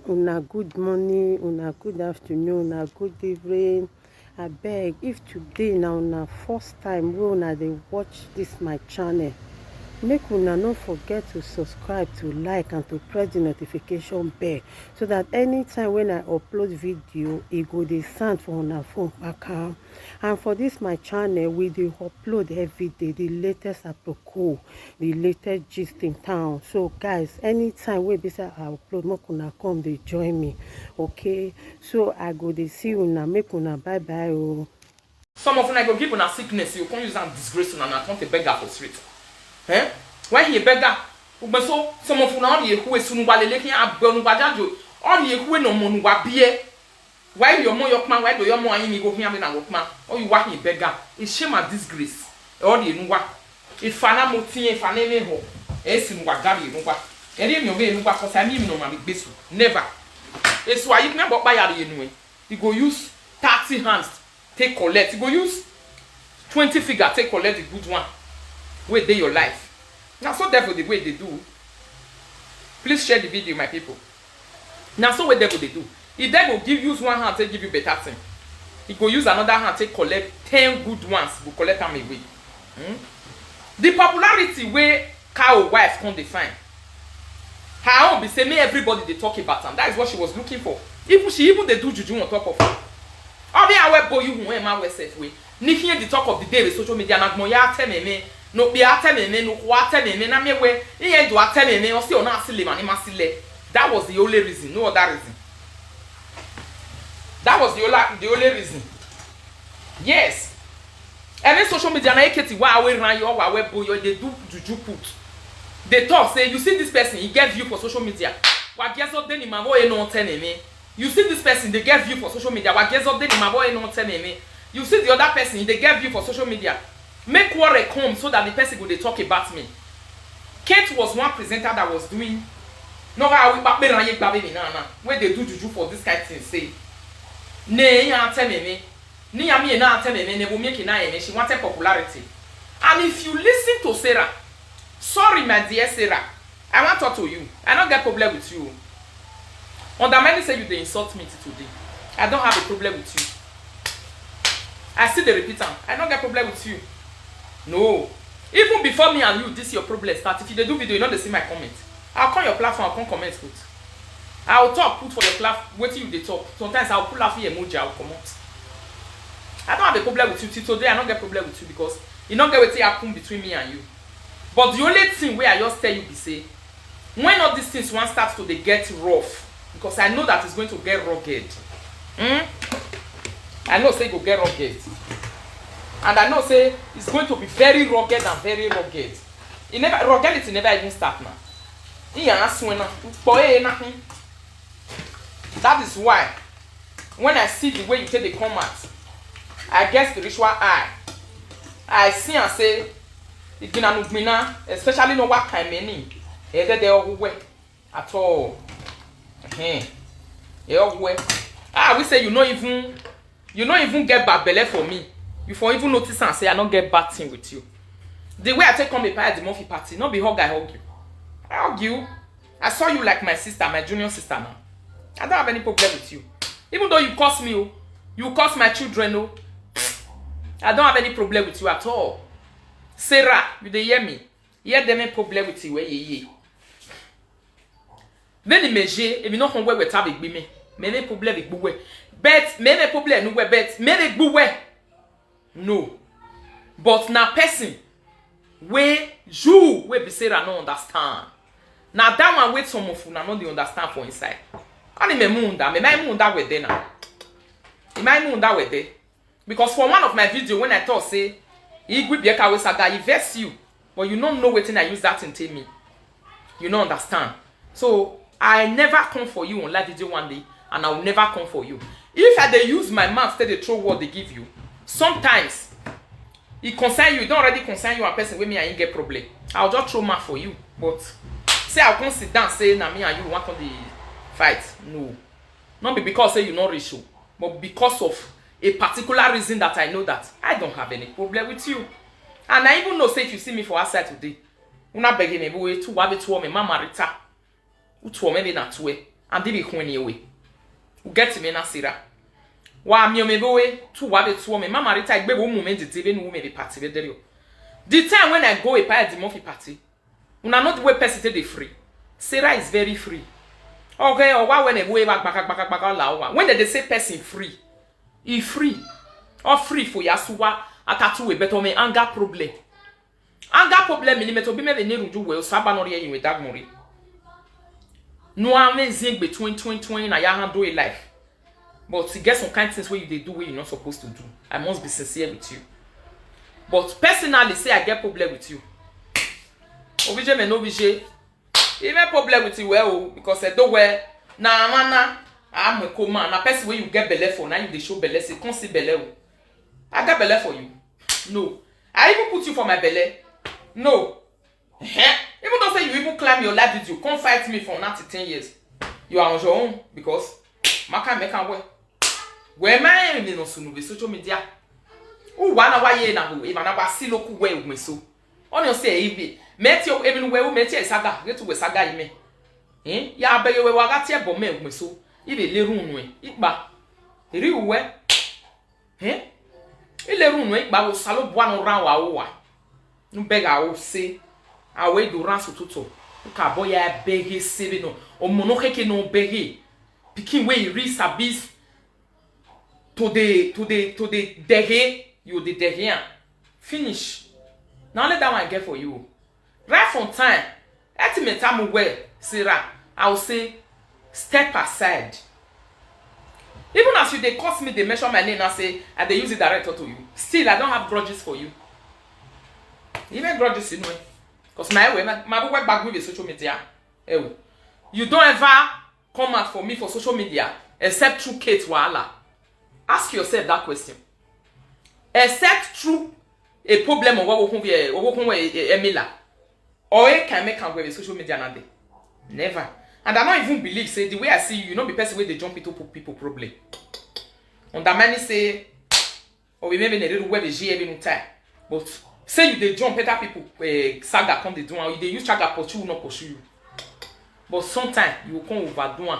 Una good morning, una good afternoon, una good evening. Abeg, if today na una first time wey una dey watch this my channel, make una no forget to subscribe, to like and to press the notification bell so that anytime when I upload video e go dey sound for una phone kpaka. And for this my channel, we dey upload everyday the latest aproko, the latest gist in town. So guys, anytime wey be say I upload, make una come dey join me, okay? So I go dey see una, make una bye bye oh. Some of una go give una sickness, you can't use and disgrace una and come to beggar for street. Eh? When he beggar, so some of una on ye who is soon while looking at Bonubajo, on ye who no monua beer. Why your more your man, why do your more in go here and workman, or you walking beggar? It's shame and disgrace. All the nuwa. If Fana Moti and Faneme ho, Esin Wagari nuwa. And then you may nuwa because I mean no man big never. It's why you never buy a anyway. You go use 30 hands, take collect. You go use 20 figure, take collect the good one. Wait day your life. Now so therefore the way they do. Please share the video, my people. Now so what they do. If they go use one hand, they give you better thing. He go use another hand, take collect 10 good ones, go collect them away. The popularity where cow wife can't define. Her own be say me everybody they talk about them. That is what she was looking for. Even they do juju on top of her. All the hour boy you who am I safe way. Nicky the talk of the day with social media and moya tell me no be tell me no what tell me na me we he do tell me or see on asile man masile. That was the only reason, no other reason. That was the only reason. Yes. Every social media na eketi wa we ran your wa we boy they do juju put. They talk say you see this person he get view for social media. Wa guess what then him boy no tell me. You see this person they get view for social media. Wa guess what then him boy no tell me. You see the other person they get view for social media. Make worry come so that the person go they talk about me. Kate was one presenter that was doing no where they do juju for this kind of thing say. Ne ya tell me. Ni ya me na tell me ne will make na she wanted popularity. And if you listen to Sarah, sorry my dear Sarah, I want to talk to you. I don't get problem with you. Under many say you they insult me today. I don't have a problem with you. I still the repeat am. I don't get problem with you. No. Even before me and you, this your problem start. If you dey do video, you know they see my comment. I'll call your platform, I'll come comment put. I'll talk, put for your platform, wait till you they talk. Sometimes I'll pull off your emoji, I'll comment. I don't have a problem with you. Till today, I don't get problem with you because you don't get what happen between me and you. But the only thing where I just tell you be say, when all these things one starts to they get rough, because I know that it's going to get rugged. I know say it will get rugged. And I know say it's going to be very rugged and very rugged. Ruggedity never even start now. That is why when I see the way you take the comment, I get spiritual eye. I see and say, especially no what kind meaning. They all way at all. We say you not even get bad belly for me. You for even notice and say I don't get bad thing with you. The way I take come a pie at the Murphy party, not be hug, I hug you. I hug you. I saw you like my sister, my junior sister now. I don't have any problem with you. Even though you curse me, you curse my children, I don't have any problem with you at all. Sarah, you dey hear me? Hear them any problem with you, ye. Then the measure, if you know where we have me, many problem with bouwe. Bet, many problem no we bet, many bouwe. No. But na person where you be Sarah no understand. Now that one wait some of you na no dey understand for inside. And me munda we there now. Me munda we there. Because for one of my video when I thought say Igwe Bieka we saga I verse you, but you don't know wetin I use that in tell me. You don't understand. So I never come for you on live video one day, and I will never come for you. If I dey use my mouth to the throw what they give you, sometimes it concern you, it don't already concern you and person with me and you get problem. I'll just throw mouth for you. But say I'll come sit down say na me and you want on the fight. No. Not be because say you not rich, but because of a particular reason that I know that I don't have any problem with you. And I even know say if you see me for outside today, una begging me, we to have it to me, mama rita. Utu me na tuwe. and be when away. Get me na sira. Wa mi o me bowe to wa be to me mama rita igbe wo moment the even wo me be party be there. The time when I go a party the Murphy party, una not the way person dey free. Sarah is very free. Okay, or why when they way back la when they say person free, he free. Or free for yasuwa atatu we better me anger problem. Anger problem ni meto be me ne ruju we so aba no re yin we dag mori. No amazing between 2020 na ya handle a life. But to get some kind of things where you do what you're not supposed to do. I must be sincere with you. But personally, say I get problem with you. Obije me no obije. Even problem with you well because I don't wear na mana I'm a coma na person where you get belle for now you dey show belle say come see belle. I get belle for you. No. I even put you for my belle. No. Even though say you even climb your life with you, come fight me for now to 10 years. You are on your own because maka make am well. Where my in no sunu be social media. Who wana wa ye na ho e mana wa si loku we me so. On you say e met you even we met you saga get to we saga ime. Ya abege we wa ga tie bo me so. E be le run no e igba. Eri we. Ile run no igba wo salo bo anu ran wa wo wa. Nu bega wo se awe do ran so toto. Ka boy ya bege sebe no. O mono keke no bege. Pikin wey read sabis to the derrière, you the derrière. Finish. Now let that one get for you. Right from time, ultimate time where Sarah, I will say, step aside. Even as you they cost me, they measure my name and say, and they use it directly to you. Still, I don't have grudges for you. Even grudges in way. Because my work back with the social media. You don't ever come out for me for social media except through Kate Wahala. Ask yourself that question. Except through a problem of what Emila. Or it can make am with social media now. Never. And I don't even believe, say, the way I see you, you know the person where they jump into people problem. And that many say, or we maybe a little web is every time. But say you they jump better people saga come they do and they use saga pursue not pursue you. But sometimes you will come overdo one.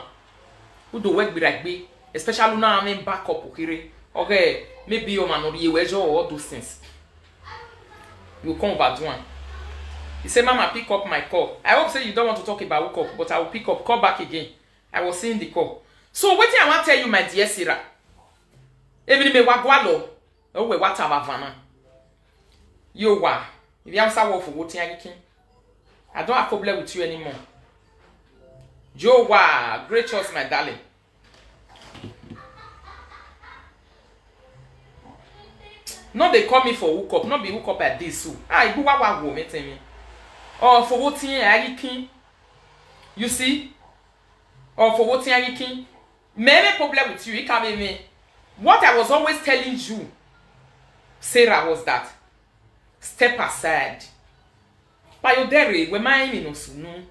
Who do work be like me, especially now I'm in backup okay, maybe your man or you or all those things. You will come overdo one. He said, Mama, pick up my call. I hope say you don't want to talk about call, but I will pick up, call back again. I was seeing the call. So what I want to tell you, my dear Sarah. Even me wagwalo, oh we what vana. You wa, if you have someone for what I don't have problem with you anymore. Joe wa, great choice, my darling. No, they call me for hook up, not be hook up at this. So I go wa me tell me. Or for what you see? Or for what many problem with you, it can be me. What I was always telling you, Sarah, was that step aside. But you dare we mind no sunu.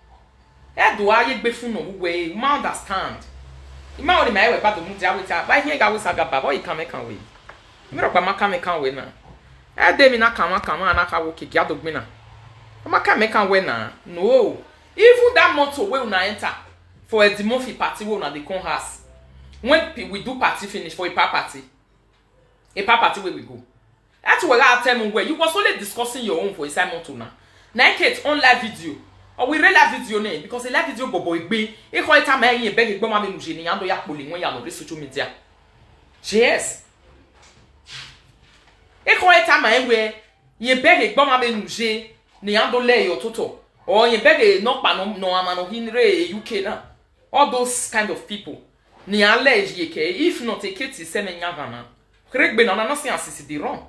E do aye gbefu no we ma understand. You ma only my we ba do mu dia we ta. Ba here ga we saga ba, boy can make we. Me ro pa maka me kan we na. E de mi na kan na ka wo kiki adogbe na. Maka make we na. No. Even that motor we una enter for a Murphy party we una dey come house. When we do party finish for a party where we go. That's where I tell me where you was only discussing your own for a Simon to now. Now it's on live video. Or we read live video name because a live video bobo be e call it time e beg e gboma me nuje ni ando ya poli when you no social media. Yes. E call it time where ye beg e gboma me nuje ni ando le your toto. Or ye beg e no pa no amano hinre UK na. All those kind of people. Ni allergy ke if not take it se me nyavana. Correct be na no see assist the wrong.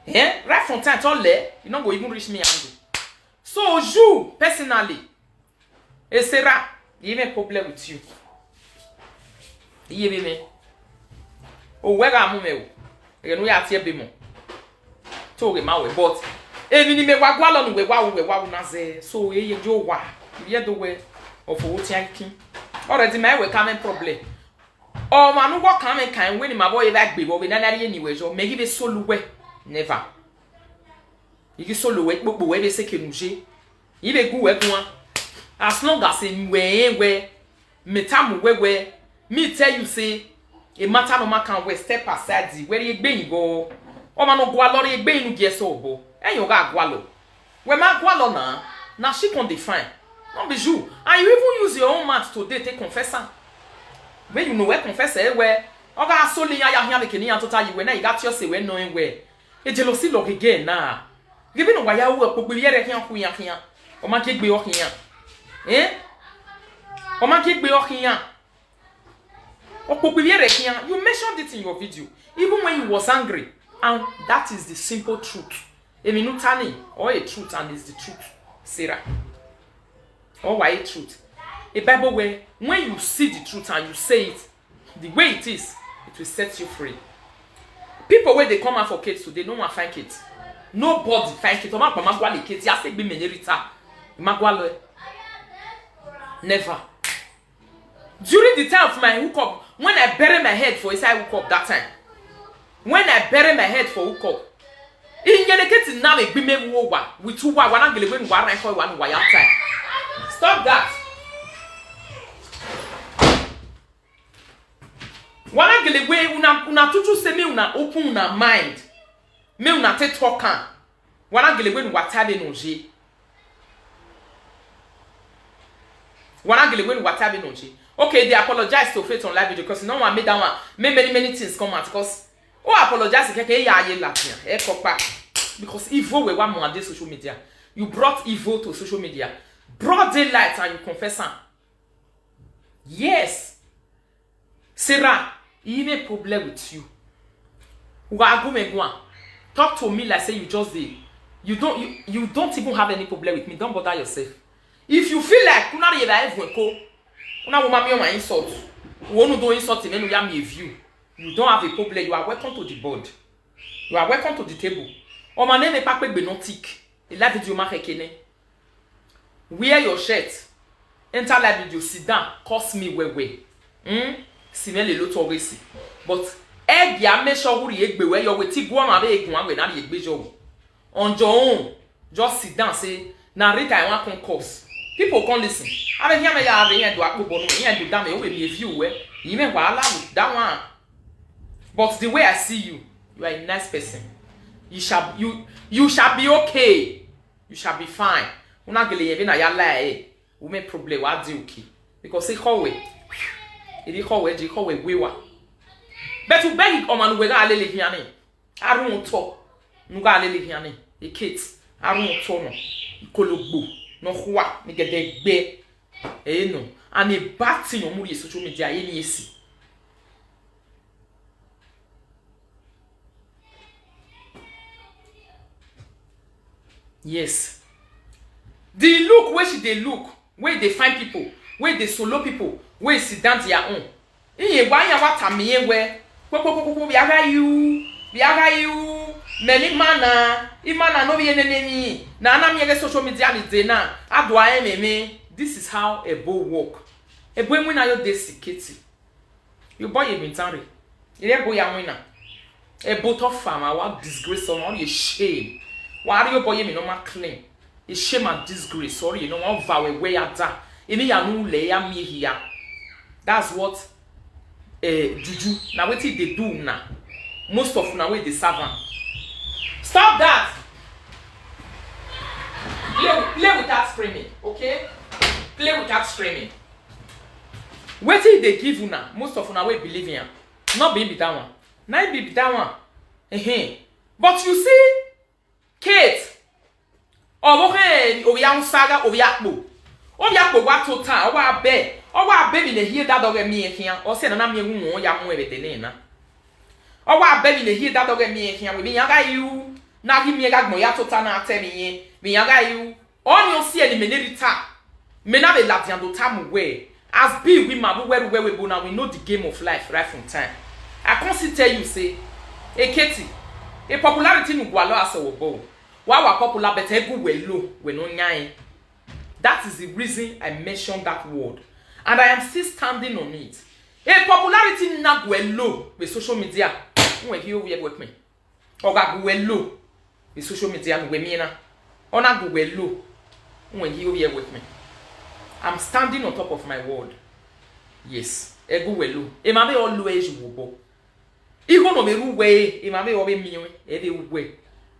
Right from time to le, you not go even reach me and so you personally, Sarah, you have a problem with you. You be me. Oh, where am I? You know you are here be mo. Talk my way, but any me wagwalo no we wa na say so ye jo wa. You do way of what yanking. Already my way coming problem. Oh man, no what come kind when my boy like be but we na anyway so make it solo way. Never. You solo we gbogbo we be se kenuje. You be go we as long as in where metamu wewe. Me tell you say, a matter no man can we step aside the where you been go. O man no gwalo ye gbe inu ge so bo. En yo ga gwalo. We ma gwalo na she can define. No be you. And you even use your own mouth today to confess am. When you know where confess where oga soli ya ya make ni an total you when you got your say when knowing where. E jealousy log again na. Give no wa ya wo po gbe yere kian ku yan kian. O ma ke gbe o kian. O ma ke gbe o kian. You mentioned it in your video, even when you was angry, and that is the simple truth. A minutani or a truth, and it's the truth, Sarah. Or why a truth? A Bible where when you see the truth and you say it the way it is, it will set you free. People where they come out for kids today, no one find kids. Nobody find kids. Never. During the time of my hookup, when I bury my head for inside hookup that time, when I bury my head for hookup, in get now a bime wowa with 2 1 angle when 1 for 1 wire time. Stop that. One angle way una tutu se me una open una mind. Me una te talk am. One angle when watade no je. One angle when watade no je. Okay, they apologize to Faith on live video because no one made that one. Many things come out because apologize because evil we want more on this social media. You brought evil to social media, broad daylight, and you confess them. Yes, Sarah, he may problem with you. Talk to me like say you just did. You don't even have any problem with me. Don't bother yourself. If you feel like you not even una woman me on my insult. You want to do insult and then you have me a view. You don't have a problem. You are welcome to the board. You are welcome to the table. Oh my name is pas benotique. Et la vidéo m'a rekene. Wear your shirt. Enter la video. Sit down. Curse me we. Simel le loto resi. But egg ya make sure who egbe where your way ti go am abe egun we na the egbe jo. On your own. Just sit down say narrate I want concourse. People can't listen. I mean, here me ya re do akpo bonu. Here do that me we be view we. You me wahala with that one. But the way I see you, you are a nice person. You shall be okay. You shall be fine. Una gele yen na ya lie. We make problem wa di okay. Because e kowe. E di kowe wewa. But you beg o manu we ga lele hiane. Arun to. Nu ga lele hiane. E kit. Arun to no. Ikologbo. No hua ni gede gbe. No. And a bad thing on muri social media ye ni esi. Yes. The look where she they look, where they find people, where they solo people, where sit down to your own. Iye wa ya wata miye we. Biaga you. Many mana. Imana no be enemy. Na na me social media ni de na. Adwa ememe. This is how a bow walk. A boy when ayo desiketi. You boy e bintari. Ile boy ya wina. A boat of farmer what disgrace on your shame. Why are you boy me no ma clean? A shame and disgrace. Sorry, you know one vow way at that. Imi ya no lay me here. That's what juju. Now what they do now? Most of now way the servant. Stop that. Play without screaming, okay? Play without screaming. What did they give you now? Most of now way believe in. Not be that one. Not be that one. But you see, Kate. Oya saga oyakbo. Oyakbo wa total. Owa be. Owa baby ne hear that dog me here. Or say na me wu ya mu ebete na. Owa baby ne hear that dog me here. We yaga you. Na gi me gagmo ya total na atemi. Me yaga you. On you see any menerita. Me na be latian do tamu we. As be we ma where we go now we know the game of life right from time. I can't see tell you say, hey Katie, a popularity no gwalo aso wo. Why we popular but everywhere low we no nyan. That is the reason I mentioned that word. And I am still standing on it. A popularity na low with social media. When you here with me. Or ga low with social media we me na. Or na low when you here with me. I'm standing on top of my word. Yes. Ego welu. E ma be always wobo. Igo no be ruwe. E ma be obe miwe. E be uwe.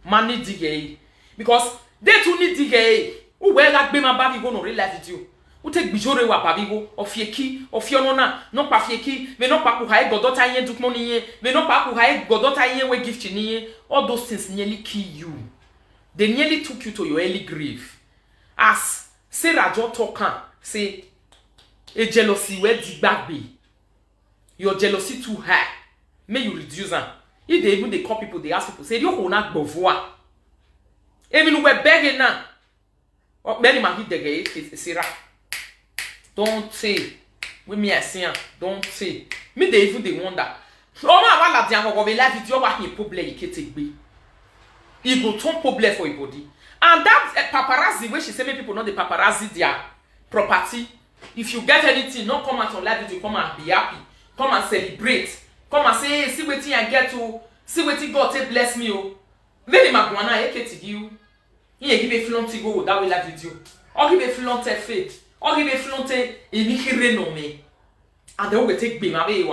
Mani dige. Because they too need dige. Uwe la gbe ma ba go no real life video. Ou te gbijore wa pa bigo ofieki ofionona no pa fieki me no pa ku ha godota yen dukmo ni me no pa ku ha godota yen we gift ni all those things nearly kill you. They nearly took you to your early grave. As Sarah Jo talk say a jealousy where di gbagbe. Your jealousy too high. May you reduce am. If they even they call people, they ask people say you ho na gbovoa. Even we begging na. Many man hit the gay Sarah. Don't say. With me, I see. Don't say. Me, they even they wonder. Oh, my, what la go be life video what he problem he can take be. He go turn problem for your body. And that paparazzi, where she say people know the paparazzi their property. If you get anything, don't come out on live video, come and be happy. Come and celebrate. Come and say, hey, see what I get to. See what God take bless me. Oh, very magwana, he can take you. He give a flaunt to go that way live video. Or give a flaunt faith. Or give a flaunt a me. And they will take me away.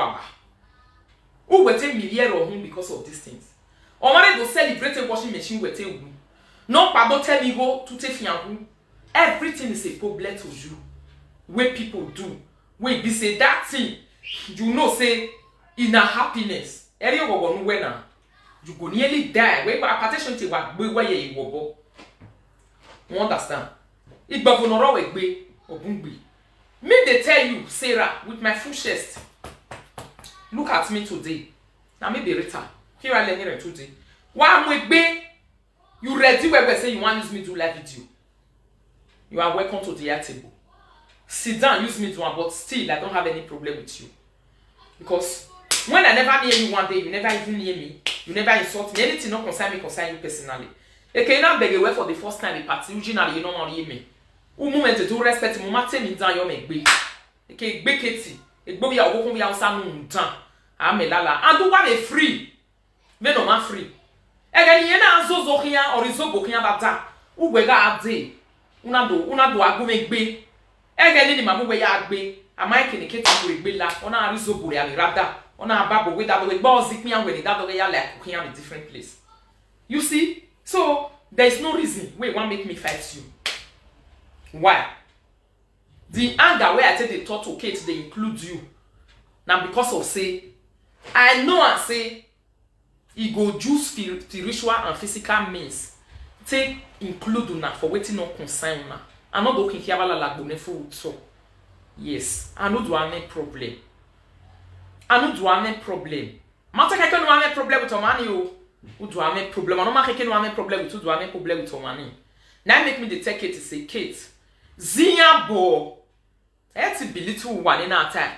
Who will take me here or home because of these things? Or married to celebrate a washing machine will take you. No, pardon, tell me go to take you. Everything is a problem to you. Where people do. Wait, be say that thing. You know, say in a happiness. Area go go nowhere now. You go nearly die. Wait, but partition to what where you go. You understand? It bavonoro we be obungbi. Me they tell you, Sarah, with my full chest. Look at me today. Now me be Rita. Here I learn today. Why am we be? You ready where we say you want use me to live video? You are welcome to the table. Sit down, use me to one, but still I don't have any problem with you. Because when I never near you one day, you never even near me, you never insult me. Anything not concern me, concern you personally. Okay, now beg away for the first time in party, usually you don't want to hear me. Who moment to respect me, mama tell me down your make be. Okay, be Katie. It be ya go ya usa no ntan. Amelala. And do one free. Me no man free. Again, you na zozo here or izobo here bata. Who we got day. Una do agu make be. Again, ni mamu we ya agbe. Am I can get to be la? Ona izobo ya rada. Ona babo with that way. Boss zik me and when that way ya like here in a different place. You see? So there is no reason why one make me fight you. Why? The anger where I take the thought to Kate, they include you. Now because of say, I know and say, he go use spiritual and physical means. Take include una for waiting on concern una. I not looking here like boneful so. Yes, I no do any problem. I no do any problem. Matter I can have a problem with your money. Who do I have problem? I don't make any problem with who do I have problem with your money. Now make me the take it to say Kate. Zia bo. That's a belittle one in our time.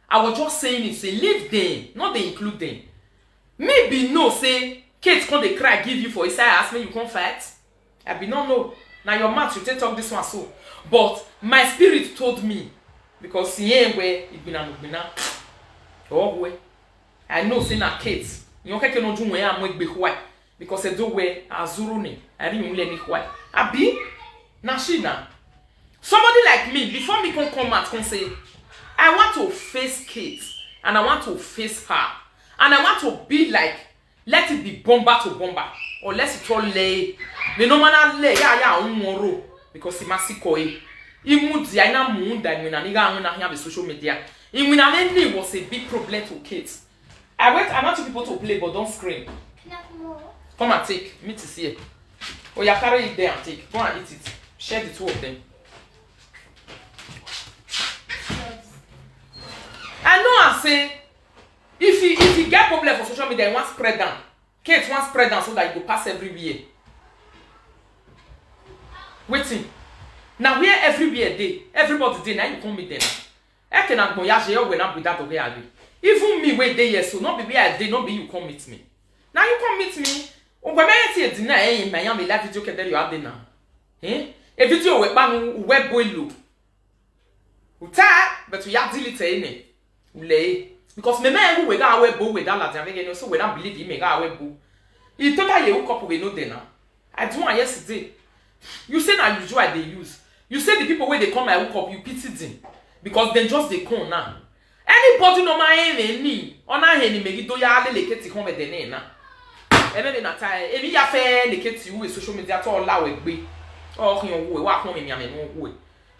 I was just saying it, say leave them, not they include them. Maybe no say Kate can't they cry give you for his ask me you can't fight. I be no know. Now your mouth you take talk this one so. But my spirit told me because he ain't where it been a oh way. I know say na Kate. You can't no do where I'm with be white because I do where Azuru ne. I didn't let me white. Abi na she na. Somebody like me, before me can come out and say, I want to face Kate and I want to face her. And I want to be like, let it be bomber to bomber. Or let it all lay. The no man lay, umoro. Because he must see koi. He moved the Ina moon that when a nigga have the social media. It was a big problem to Kate. I want you people to play, but don't scream. Come and take. Me to see it. Or you carry it there and take. Go and eat it. Share the two of them. I know I say, if you get problem for social media, you want spread down. Kate want spread down so that you go pass everywhere. Waiting. Now where everywhere day, everybody day, now you come meet them. I cannot go yaje when I'm with that okay. Even me wait day yes, so not be where I day, not be you come meet me. Now you come meet me. When I see a dinner in Miami, live video can tell you have dinner. Eh? A video web boy look. But we have delete it. Because me man who we got away boo with that Latin so we don't believe him make away boo. He totally hook up with no dinner. I do one yesterday. You say now usual they use. You say the people where they come I hook up, you pity them. Because then just they come now. Anybody no ma ni ona he ni megido ya le leketi kon be de na ebe na ta ebi ya fe leketi wo social media to la we gbe o hin wo wa kon me ame no wo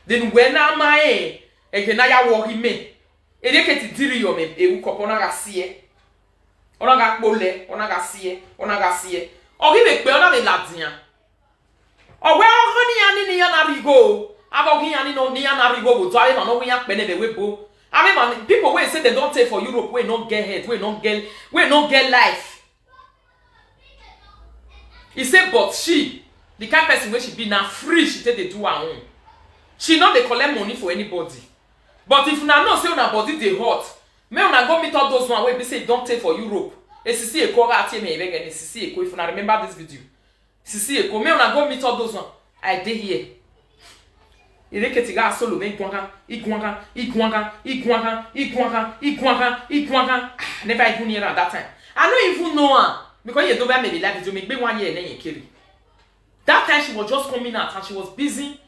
then we na ma e na ya wo ri me e leketi diri yo me e wu kopo na ga sie ona ga pole ona ga sie o ri me pe ona me ladian o we o ni ya na rigo abo hin ya ni no ni ya na rigo bo to ale no we ya pe ne be we bo. I mean, people will say they don't take for Europe, we not get head, we not get life. He said, but she, the kind of person where she be now free, she take they do her own. She not they collect money for anybody. But if una know say una body they hot, may una go meet all those one where they say don't take for Europe. Sisi Eko ga ati me even Sisi Eko if una remember this video. Sisi Eko, may una go meet all those one. I dey here. Il que tiga solo ben kwanga never even near at that time. I don't even know her because you don't have maybe like video make 1 year and then you kill it. That time she was just coming out and she was busy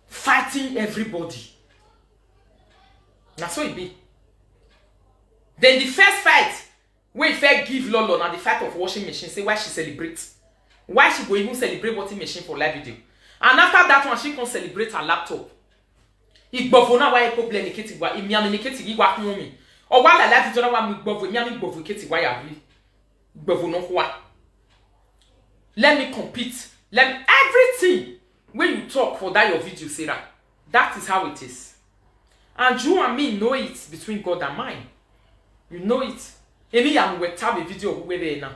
fighting everybody. That's what it be. Then the first fight when fair give Lolo now the fight of washing machine say why she celebrates. Why she go even celebrate washing machine for live video. And after that one, she can celebrate her laptop. Igbofona wa problem niketi wa imiami niketi wa kunmi. O wa la life jona wa mi gbofo imiami gbofo keti wa ya ri. Gbofo no kwa. Let me compete. Let me, everything when you talk for that your video Sarah. That is how it is. And you and me know it between God and mine. You know it. Emi am we tab a video we there now.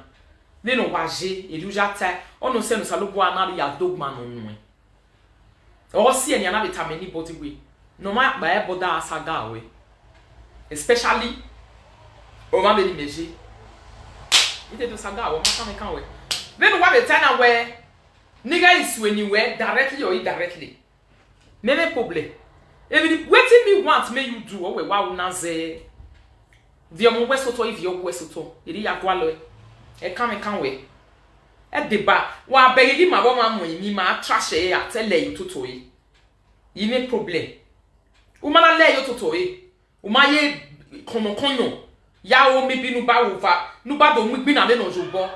They no waje eluja ta ono se no salobo anari ya dogma no nwe. Or see any another time anybody way. No matter by boda asaga way. Especially o ma be ni meje. Ite do saga o ma kan we. Then what the time where nigga is when you were directly or indirectly. Maybe problem. Even wetin me want may you do o we wa una ze. Vi omo wesoto if you wesoto. Iri ya kwalo e kan we. E deba wa begegi ma bo ma mo mi ma trash e atele you toto yi. Yi me problem. U ma na le you toto yi. U ma ye konyo. Ya o me bi nu ba wo va. Nu ba do mu gbi na le no jobo.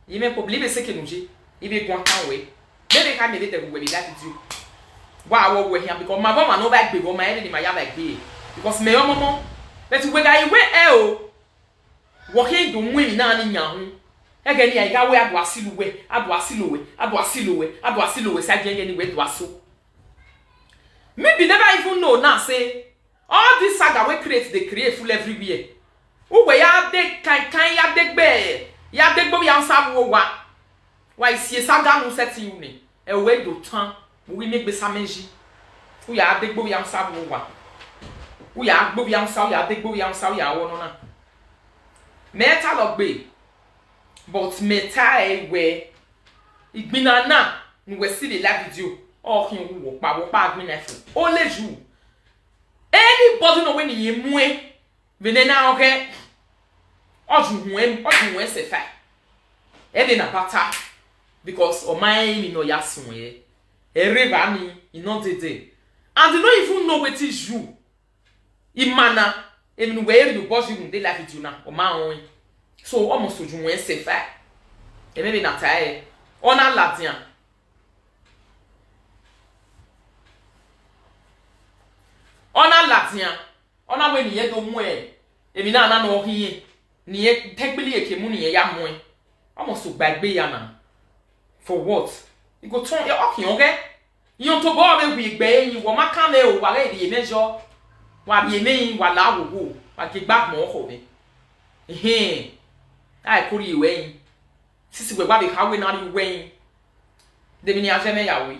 Yi me problem be se ke nu ji. Yi be gwan kan we. Maybe can maybe the we be that do. Wa wo we here because ma bo ma no ba gbe wo ma e ni ma ya ba gbe. Because me yo momo. But we ga we e o. Wo he do mu ni na ni nya ho. Again, I got where Adwasilowe, Sagan with Dwaso. Maybe never even know now, say, all this saga we create, they create full everywhere. Oh, where ya de can ya de bear, ya de bo yan sabu wa. Why, see a saga no set you me, a way do time, we make the samenji. We are de bo yan sabu wa. We are bo yan saw ya de bo yan saw ya one. Metal of bay. But metai we igbina na we see the live video or hin wo pa igbina fu only you anybody no when ye mu we na okay oju se fa e dey na pata because o mai mi no yasun e river mi e no dey and you don't even know what is you imana even where you boss you dey live video na o ma on. So almost to join se fa. E maybe na tai. Ona ladian. Ona ladian. Ona we ni ye do mu e. E mi na no hiye. Ni ye tekbili eke mu ni ye ya mu e. Almost to gbagbe ya na. For what? You go turn e okay, okay? You to go be we gbe yin wo maka na e o wa re di mejo. Wa bi emi wa la wo. Wa ke gbag mo ho be. I could you wayne. Sisi we baby how we not you wayne. The mini ajeme ya we.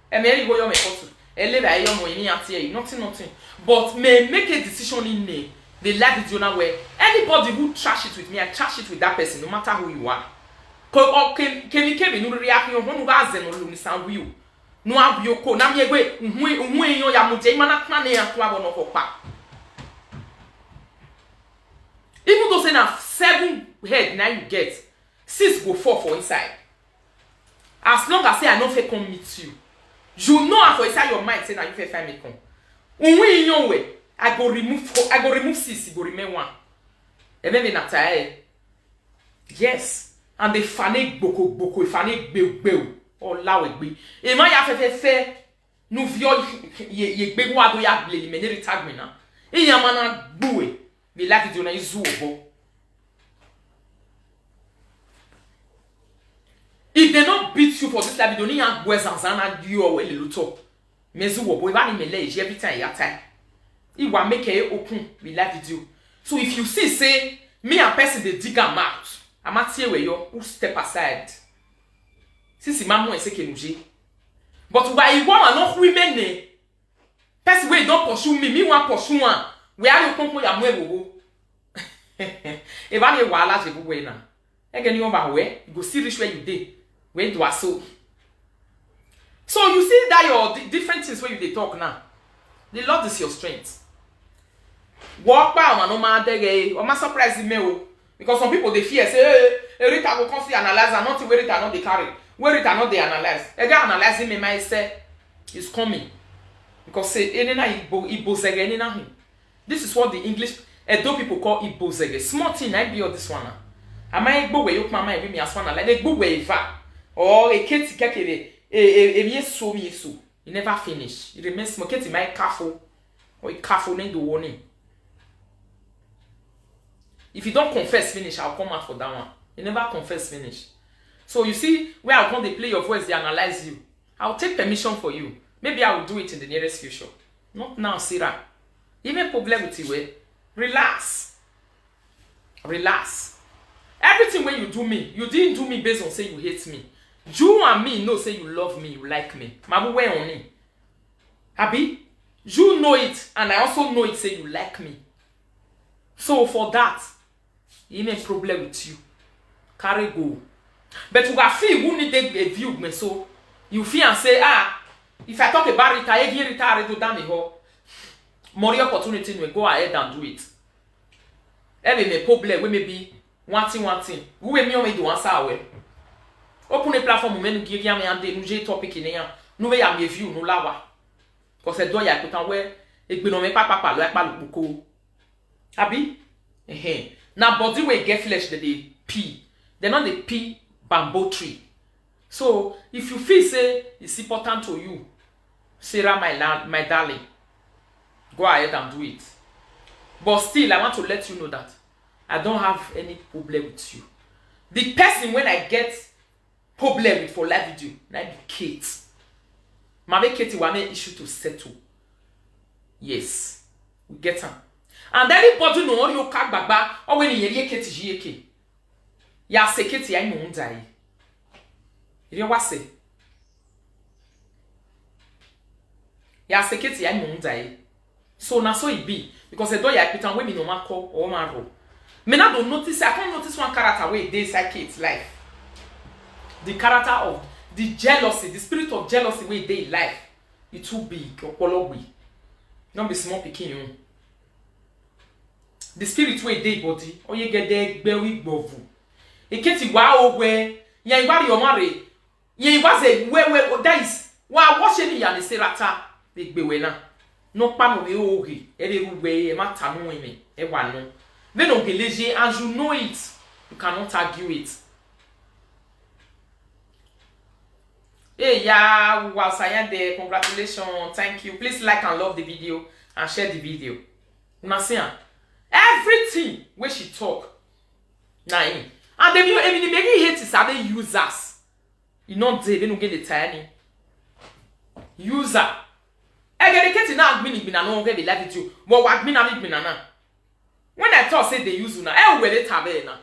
E me go yo me kotu. E le ba yo mo ni ati nothing. But may make a decision in me. The life video now where anybody who trash it with me, I trash it with that person, no matter who you are. Can you react on one was and on sound you? No, I'll be your co. Now, me away, yo ya mute, man, money and twab on of pa. Even though say now 7 head now you get 6 go 4 for inside. As long as say I no fit come meet you, you know for inside your mind say now you fit find me come. Unwe in your way, I go remove 6, it go remain 1. And then na tie. Yes. And the fane boko fane be or lawe be. E ma ya fe nou vyo ye gbe wa do ya ble me ne retag me na. E ya mana buwe. Me like do na izu obo. If they not beat you for this life, you don't need to go and you or a little top. Mezu obo, if I me lay every time you time. It will make it open, we like you. So if you see, say, me and person they dig a mouth, I'm at here where you who step aside. Since my mom is a but why you want enough women, person where you don't pursue me want pursue one. Where you come for your move? If I need while I go now. Again, you over where you go see rich where you did. Where do I so? So you see that your different things where you they talk now. The Lord is your strength. Walk by no matter or my surprise me because some people they fear say Rita will come see analyze and not where it are not they carry. Where it are not they analyze. Again analyzing me might say is coming. Because say Ibozege na him. This is what the English Edo people call Ibozege. Small thing I be on this one. Am I go where you mama every me as one like they go where va or a kid kekere e so me so. You never finish. It remains small kid my careful or careful need the warning. If you don't confess finish, I'll come out for that one. You never confess finish. So you see, where I'll come they play your voice, they analyze you. I'll take permission for you. Maybe I will do it in the nearest future. Not now, Sarah. Even problem with you, relax. Relax. Everything when you do me, you didn't do me based on say you hate me. You and me know say you love me, you like me. Mabu where on me. Abi, you know it, and I also know it say you like me. So for that, even problem with you. Carry go. But you got feel who need a view me so you feel and say if I talk about it, I hear it to damn it. More opportunity we go ahead and do it. Every problem we may be one thing. Who we me do answer well. Open a platform men give me and the topic in here. No way am view no lawa. Cause I do ya put on where it be no me papa like paluko. Abi? Now body we get flesh that they pee. They're not the pee bamboo tree. So if you feel say it's important to you, Sarah, my darling, go ahead and do it. But still, I want to let you know that I don't have any problem with you. The person when I get problem with for live video, now be Kate. My Kate want an issue to settle. Yes, we get her. And anybody know you can't back or when you hear Kate JK. Ya se Kate ya mo ndai. You what say? Ya se Kate ya mo ndai. So na so it be because the door ya put on women no man call or man roll. Me na don't notice I can't notice one character way they say Kate's life. The character of the jealousy, the spirit of jealousy way they life. It too big or color not be small picking you. The spirit way they body or you get there belly bovu. E keti wa ogwe ya iwari o mare ye iwaze we that is wa watch ni ya ni serata be gbewe na no pa no we ogi e be ruwe e mata no we e wa no then ogeleje and you know it you cannot argue it. Hey ya wa sayande congratulations, thank you. Please like and love the video and share the video. Una see everything where she talk na him. And then you even make hate is other users. You know they don't get the tiny user. I get the cat now admin been no get the latitude. But what admin have been na. When I thought say they use na, I will let have na.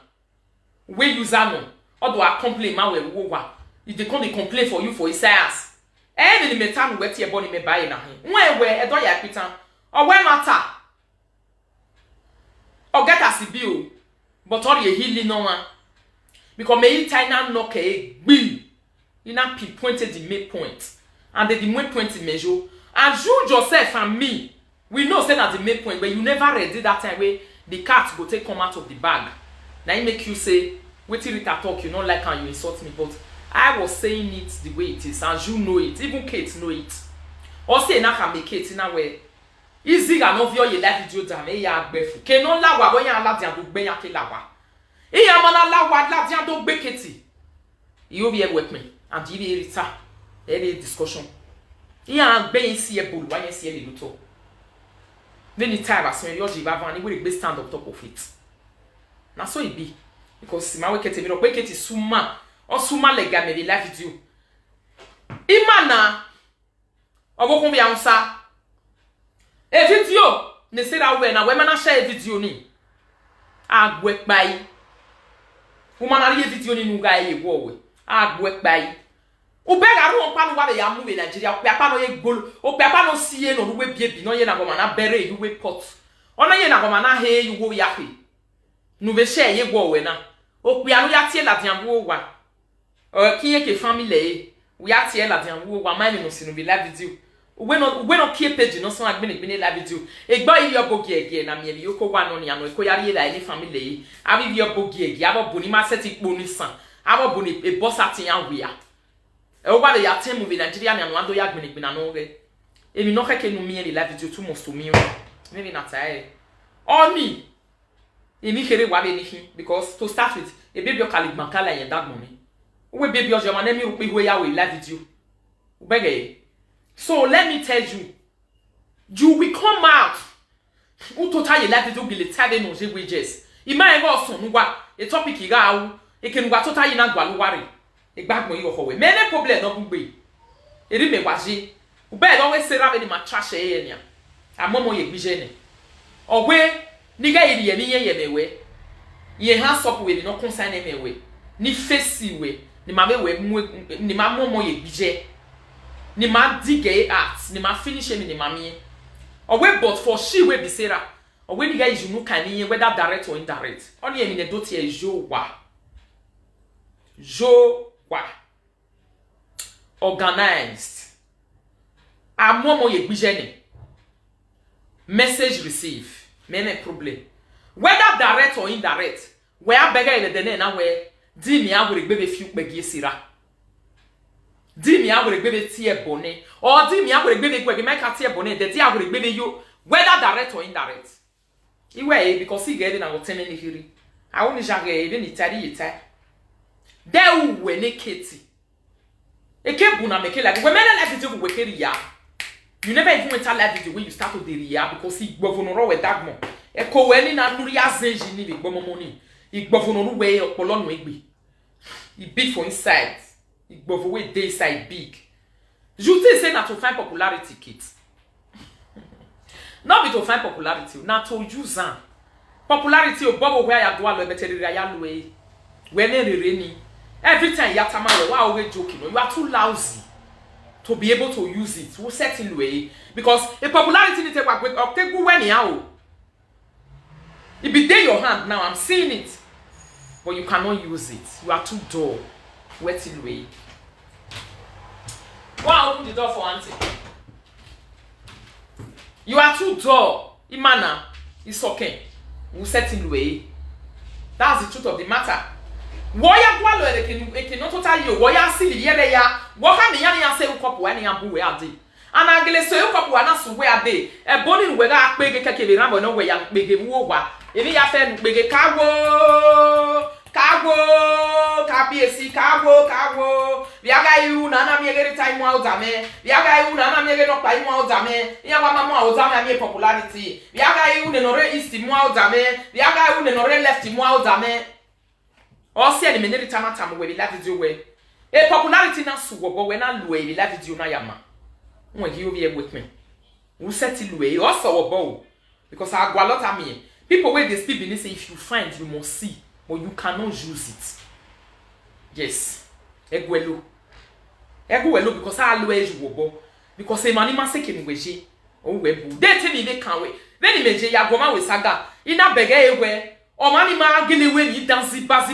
We user no. Or do I complain man we wo. If they come complain for you for his ass. Any the metal wet your body me buy na him. When e do ya pitan. Or when matter. Or get as bill. But all you healing no one. Because may China knock a big. You now pinpointed the midpoint. And the midpoint measure. And you yourself and me, we know say that the midpoint, but you never ready that time where the cat go take come out of the bag. Now it make you say, wait till it talk, you don't like how you insult me. But I was saying it the way it is, and you know it. Even Kate know it. Or say now can make Kate in a way. Easy ga no vio ye live video da me ya agbefu. Ke no la wa ya la dia do gbe ya ke la wa. E ya mana la wa la dia do gbe keti. You be work me and you be rita. Any discussion. Ya gbe yin si e bolu wa yin si e le luto. Then it time as when you jiva van we gbe stand up top of it. Na so e be because ma we kete mi ro pe keti suma o suma le ga me the live video. Imana obokun bi ansa e video ne se ra we na we mana share video ni agwe pai woman ari video ni nuga ye wo we agwe pai u be ga ru pa no wa be ya mu be Nigeria pe apa no ye gol o pe apa no sie no we bie bi no ye na go na bere you we pot ona ye na go na he you wo ya he nu be share ye wo we na o pe anu ya tie la dian wo wa kiye ke family we are here la dian wo wa mai no sinu be live video we no keep page no so agbeni live video e gba ile obogi ege na mi yoko wa no ni anu ko yari la ni family abi bi obogi ege abo boni ma set ipo ni san abo boni e boss atian we ya e o wa le ya temu be Nigeria ni anu ando ya agbeni na no re emi no keke no mi live video tu mo so mi maybe na tai oni emi kere wa be ni hin because to start with e baby o kaligban kala yen that money we baby o je ma na mi ro pe we ya we live video ubege. So let me tell you, you will come out. Utota ye life video gile tade no je wages. Ima ego so nwa e topic iga awu e ke nwa tota yi na gwa lo ware. E gbagbo yi ofowe. Many problem no bugbe. Eri me waje. Ube do we sera be ni ma trash ye nia. Amomo ye gbije ne. Ogwe niga iri ye ni ye mewe. Ye hands up we no concern mewe. Ni face we. Ni ma we ni ma momo ye gbije. Ni ma dig art, ni ma finish me ni ma mi. Owe but for she we be Sarah. Owe ni guys you know can whether direct or indirect. Only emi ne doti e jo wa. Organized. Amomo ye gbije message receive. Meme problem. Whether direct or indirect. Where beggar in the na where di mi agure gbebe fiu gbege sira. Di mi agure gbebe tie bone or di mi agure gbebe kwege make tie bone the di agure gbebe you whether direct or indirect iwe because he get na go teme ni hiri I won't jage even ni tari yita de we ne keti eke bu na make like we mena life video we keri ya you never even enter life video when you start to the ya because he gbovono ro we dagmo e ko we ni na nuri azenji ni bi gbomomo ni igbovono ru we opolo no egbe e big for inside igbovo we dey side big. You think say na to find popularity, kids? Not be to find popularity, na to use am. Popularity o bobo where ya do alo beteri ya lo e. We ne rere ni. Every time ya tama wa always joking. You are too lousy to be able to use it. We set in way because a popularity ni take go when ya o. It be there your hand now. I'm seeing it, but you cannot use it. You are too dull. Wet in way. Wow, open the door for auntie. You are too dull. Imana, it's okay. We'll set in way. That's the truth of the matter. Woya gwalo eke no total you. Woya silly yere ya. Woka ni ya se ukopo ani ya buwe ade. Ana gele so ukopo ana suwe ade. E boni we ga pege kekebe rambo no we ya pege wo wa. Ebi ya fe pege kago. Kapiesi kago viaga yu na na miegere time out dame viaga yu na na miegere no pa yu out dame ya wa mama out dame mi popularity viaga yu ne no re east mu out dame viaga yu ne no re left mu out dame o se ni meneri tamata mo we bi la video we e popularity na so wo we na lo e la video na yama won gi obi e with me we set lo e o so wo bo because agwalota me people wey dey speak be say if you find you must see but you cannot use it. Yes. Egwelo because I always wobo because e mani ma seke ni weje o webu dey tell me dey kan we then e meje ya goma we saga ina bege ewe o mani ma gele we ni dance basi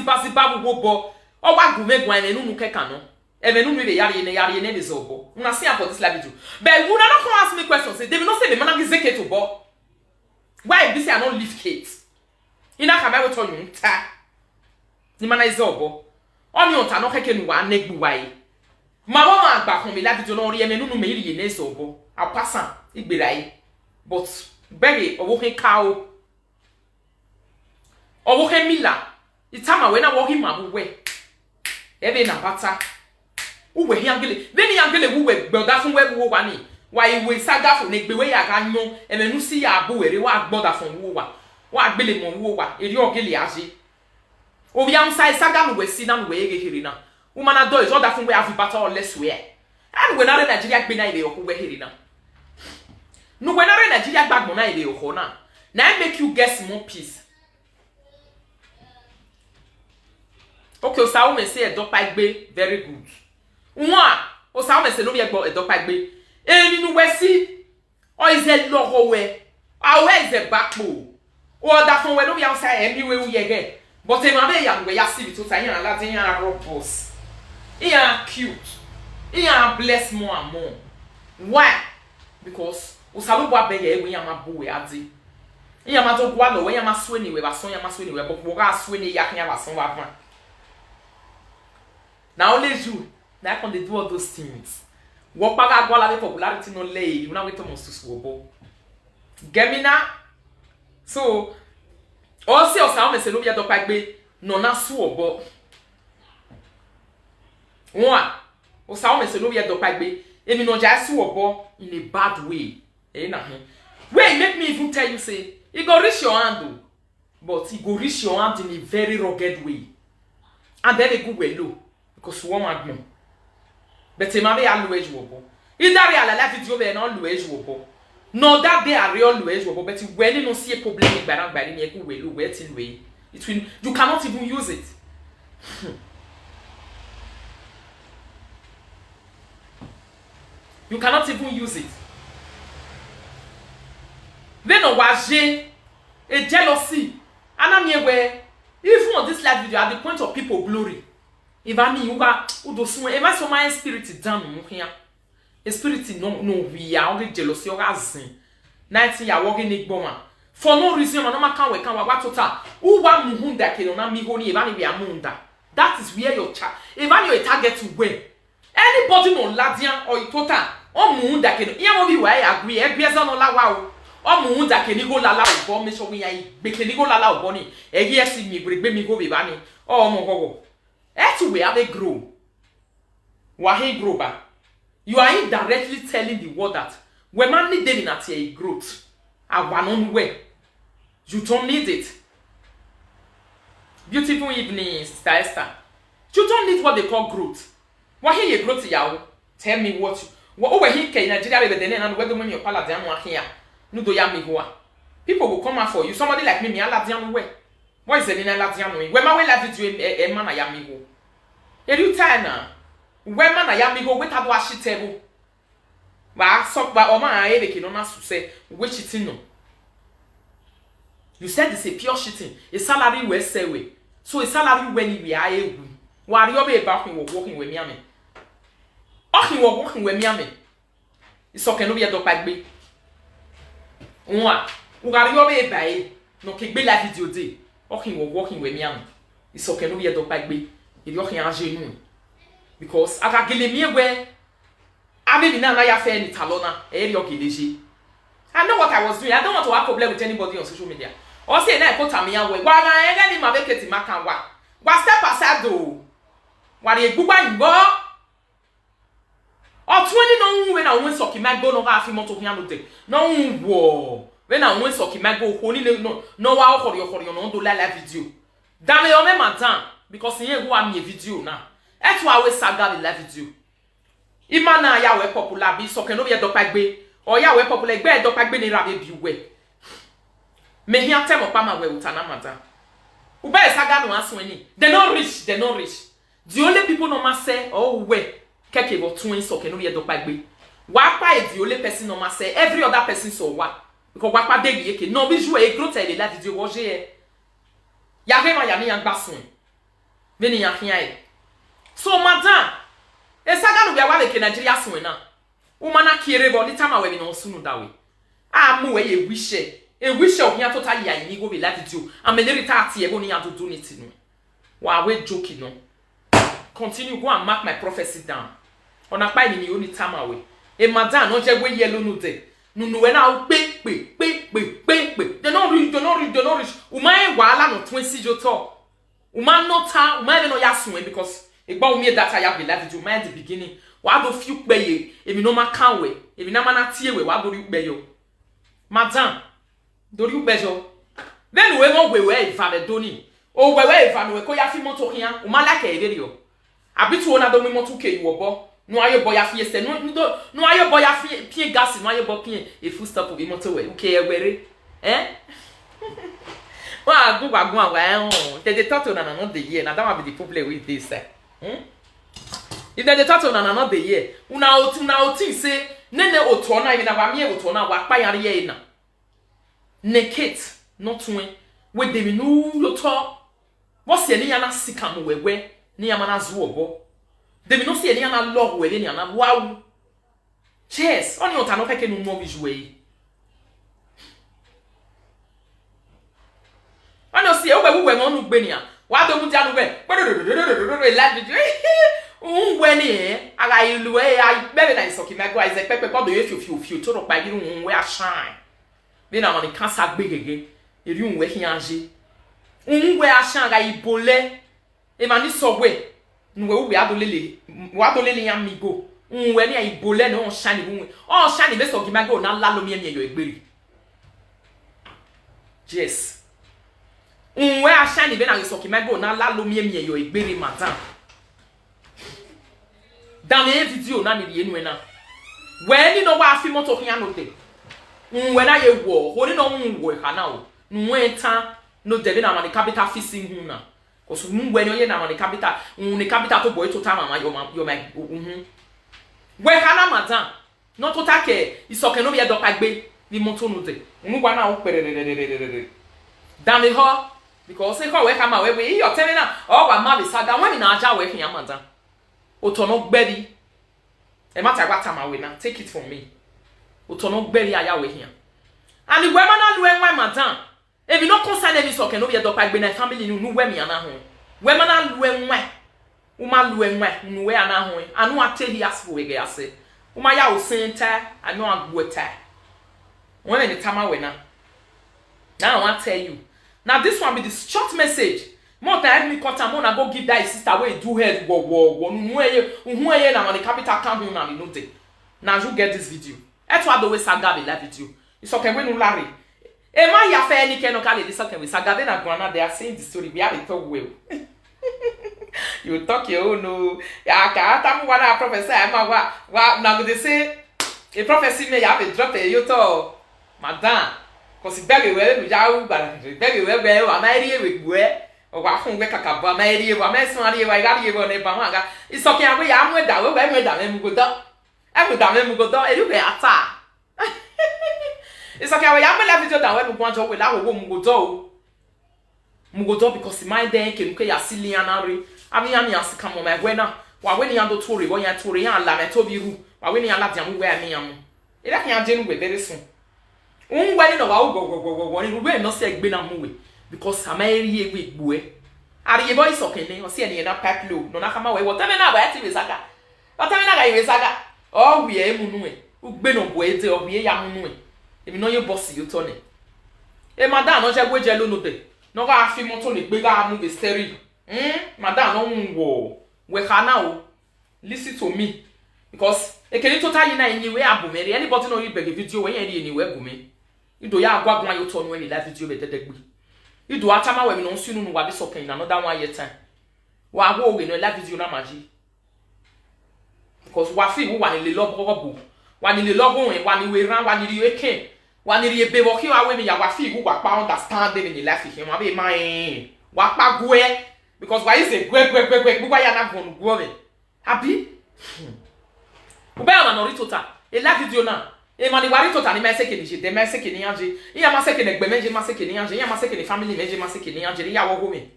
wobo o wa gume gwan enu nu keka no e menu nu be yare ne dey zobo una see about this live video but una no come ask me questions say they no say the man gizeke to bo why be say I don't lift kids ina ka ba we to you nta ni mana izobo oni ota no keke nu wa negbu wai ma wo ma gba kon mi la video no ri eme nunu me ri ye ne zobo apasan igberai but berry owo he cow owo he mila itama we na wo him abuwe ebe na bata uwe hi angele beni angele uwe gboda fun we wo wa ni wa iwe saga fun ne gbewe ya ga nyon emenu si ya abu were wa gboda fun wo wa agbele mo wo wa eri ogele ase obi am sai saga no we si na no we hiri na umana do is other fun we have bata or less we and we na Nigeria gbe na ile okwo we hiri na no we na Nigeria gbagbo na ile okwo na make you get more peace. Okay, osawo me say edopa igbe very good. Nwa osawo me say no be egbo edopa igbe. Ninu we si o is a logo we. Awe is a backbone. O da fun we no be outside emi we uyege. But e ma be ya we ya see it to say yan la den yan robust. He are cute. He are blessed more and more. Why? Because osawo bo abege we yan ma bo we adi. Yan ma to gwa lo we yan ma so ni we ba so yan ma so ni we bo wo ga so ni ya kan ya ba so wa ban. Now only you that can they do all those things. What paga gola the popularity no lay, you now wait to swobo. Gemina. So also osawo me se no bia do pagbe no na swobo. One osawo me se no bia do pagbe emi no ja swobo in a bad way. Na him. Wait, make me even tell you say, it go reach your hand though. But it go reach your hand in a very rugged way. And then it go well low. Because one magnum. But a mabe are luage wobo. Either real life video be no luage wobo. No that they are real luage wobo, but when you don't see a problem by now by the echo way, waiting way. It will you cannot even use it. You cannot even use it. Then no waje a jealousy. And I'm here where even on this live video at the point of people glory. If I mean you got do so if I saw my spirit down no here. A spirit no we are only jealousy or azin. 19 ya walking igboma. For no reason no ma kan we kan wa total. Who wa muhunda ke no na mi ho ni eba ni we amunda. That is where your child. If I you a target to win. Anybody no ladian or total. O muhunda ke no. Iya mo bi wa agree. E biasa no la wa o. O muhunda ke ni go lala o me so we yan be ke ni go lala o ni. E yes mi gbe mi go be ba ni. O mo gogo. That's where they grow. Why grow back? You are indirectly telling the world that when man need them at a growth, a one on way. You don't need it. Beautiful evening, Sister Esther. You don't need what they call growth. Why here you growth yaw? Tell me what over here in Nigeria be then and whether when your paladin wa here. No do ya me go. People will come out for you. Somebody like me ala dian way. What is the name ala dian way? When my way la video e man ya me go. You tell now. When man I am me go wait ado ashitable. Ba so ba o man e be no say which cheating no. You said it's a pure cheating. A salary we say we. So a salary when we are e. Why you be back working with me ame. Okay, working with me ame. It's okay no be a do pagbe. Nwa, u ga you be by no ke gbe la video dey. Okay, working with me ame. It's okay no be a do pagbe. Il y a rien genou because aka gele mi we abi bi na na ya fe ni talona e ri ogeleje. I know what I was doing. I don't want to have problem with anybody on social media. Or say na ko tami ya we wa ga e ni ma be keti maka wa step aside do wa re gbugba yinbo o 20 no we na won so ki magbo no ga fi moto hian no de no wo we na won so ki magbo ko ni no wa o khori no do la video dans le même temps because here go am video now et to always saga the video imana ya we popular bi so ke no be dopagbe o ya we popular gbe dopagbe ni rabe bi we me hia temo pa ma we utana mata u be saga no aso ani they no rich the only people no ma say oh we keke bo twin so ke no be dopagbe wa pa the only person no ma say every other person so wa because wa pa de yeke no bi jou e grow tell la video wo je ya ke ma ya ni yan gbasun veni yan hia e so madam esaga no bia wa le ke Nigeria so na wo mana kire bo lita ma we bi no sunu dawe amu we ye wishe ohia total ya ni go be la video ameleri ta ati e go ni ya do ni tinu wa we joking no continue go and mark my prophecy down ona pa ni oni tama we e madam no je we yellow no de nunu we na o pe They don't reach. Umay wala no 20 joto. Uma no ta, uma no yasun because igba umi that I have life to mind the beginning. Wa do few peye, emi no ma kan we, emi na mana tie we, wa do yu beyo. Madam, do yu bejo. Then we mo we ifa be doni. O we ifa no we ko ya fi moto hian, uma like e dey yo. Abitu ona do mi moto ke yu obo. No ayo boy afie se no ayo boy afie pie gas no ayo boy pie e full stop bi moto we okay e were wa go wa they talk to na not the year na that will be the problem with this if they talk to na not the year una oti say nene oto na na wa me oto na wa pa yare ye na naked not when we dem no yo to wo se ni ya na sika mo wewe ni ya mana zo obo dem no se ni ya na love we ni ya na wow yes oni ota no keke no mo visuwe ono si o we no gbe ni a wa do mu ja no we live unwe ni aga ilu e ai bebe na isoki mego ai ze pepe ko do ye fiu to ro pa gi unwe a shine bi na mo ni kan sa gbegege eri unwe hianje unwe a shine aga ibole e ma ni so we nwe we adolele yan migo unwe ni ibole no shine unwe o shine be so gi mego na la lo mi yo egberi yes unwe a shine be na isoki mego na la lo mi yo egberi madam dans les vidéos na ni enu na when no wa fi moto hian no te when na ye wo ho ni no wo ha na o nwe ta no de na mani capital fixing hu na cause when ye na mani capital ni capital to boy total mama yo my we ha na madam no total ke isoke no be do pagbe ni moto no te nu gwa na o perere dans les ho because e ko we ka ma we yo tell na o wa ma be saga when na aja we hian madam otono gberi e mata gwata ma we na take it from me otono gberi aya we hia and we ma na lu enwa madam e bi no concern e bi so ke no be do pa gbe na family nu we mi ana ho we ma na lu enwa uma lu enwa nu we ana ho anu atehi asfo we ge ase uma ya o senta anu agwota when ni tama we na now I want tell you now this one be the short message. More time me cut am na go give that sister wey do head wo nu eye na the capital camp you na me note. Now you get this video. Et wa do we saga be live video. It's okay we no lari. E ma ya fe ni ke no kale this okay we saga be na gwana they are saying the story we have it talk well. You talk your own no. Ya ka ata mu wana professor e ma wa na go dey say a prophecy me ya be drop e you to madam. Cause beg we we ja u ba beg we wa na ri we gbe. O wa fun we kakabo ma eri wa ma sun ari wa ga ri wo ne ba wa ga isoke awe ya mu da we me da me mu go do e mu da me mu go do eri we ata isoke awe ya me la video da we mu gwan jo we la wo mu go do because my den ke nke ya silian ari abi ya mi asika mo ma we na wa we ni ya do tori wo ya tori ya la me to bi ru wa we ni ya la dia mu we ami ya mu e la kan je nu we very soon un we ni no wa go ni we no se gbe na mu we because ameri egbe gbue ari boy sokene o se eni na paplo no na kama we whatever na ba ati we saga whatever na ga we saga o wi e mu nu e ugbe no bo ete o wi ya mu nu e emi no ye boss you to ne e madam no je gweje lo no de no ga afi moto le gbe ga mu be stereo madam no nwo we kana o listen to me because e keni total yi na enyi we abumeri anybody no you beg video we yen eni we gumi ido ya agwagwan you to no we live video be dedegbe idu atama we no nsu nu wa be sokin na another one year time wa go we no la video na maji because wa fi wa ni le lobo wa ni le lobo wa ni we ran wa ni ri eke wa ni ri ebe wo ki wa we mi ya wa fi wa pa understand in life him wa be mai wa pa gwe because wa is a gwe bu wa ya na gon gwo me happy ube ya na total e la video na e mani wari tota ni mese ke ni je de mese ke ni anje iya mase ke ne gbe meje mase ke ni anje iya mase ke ni family meje mase ke ni anje ya wo go me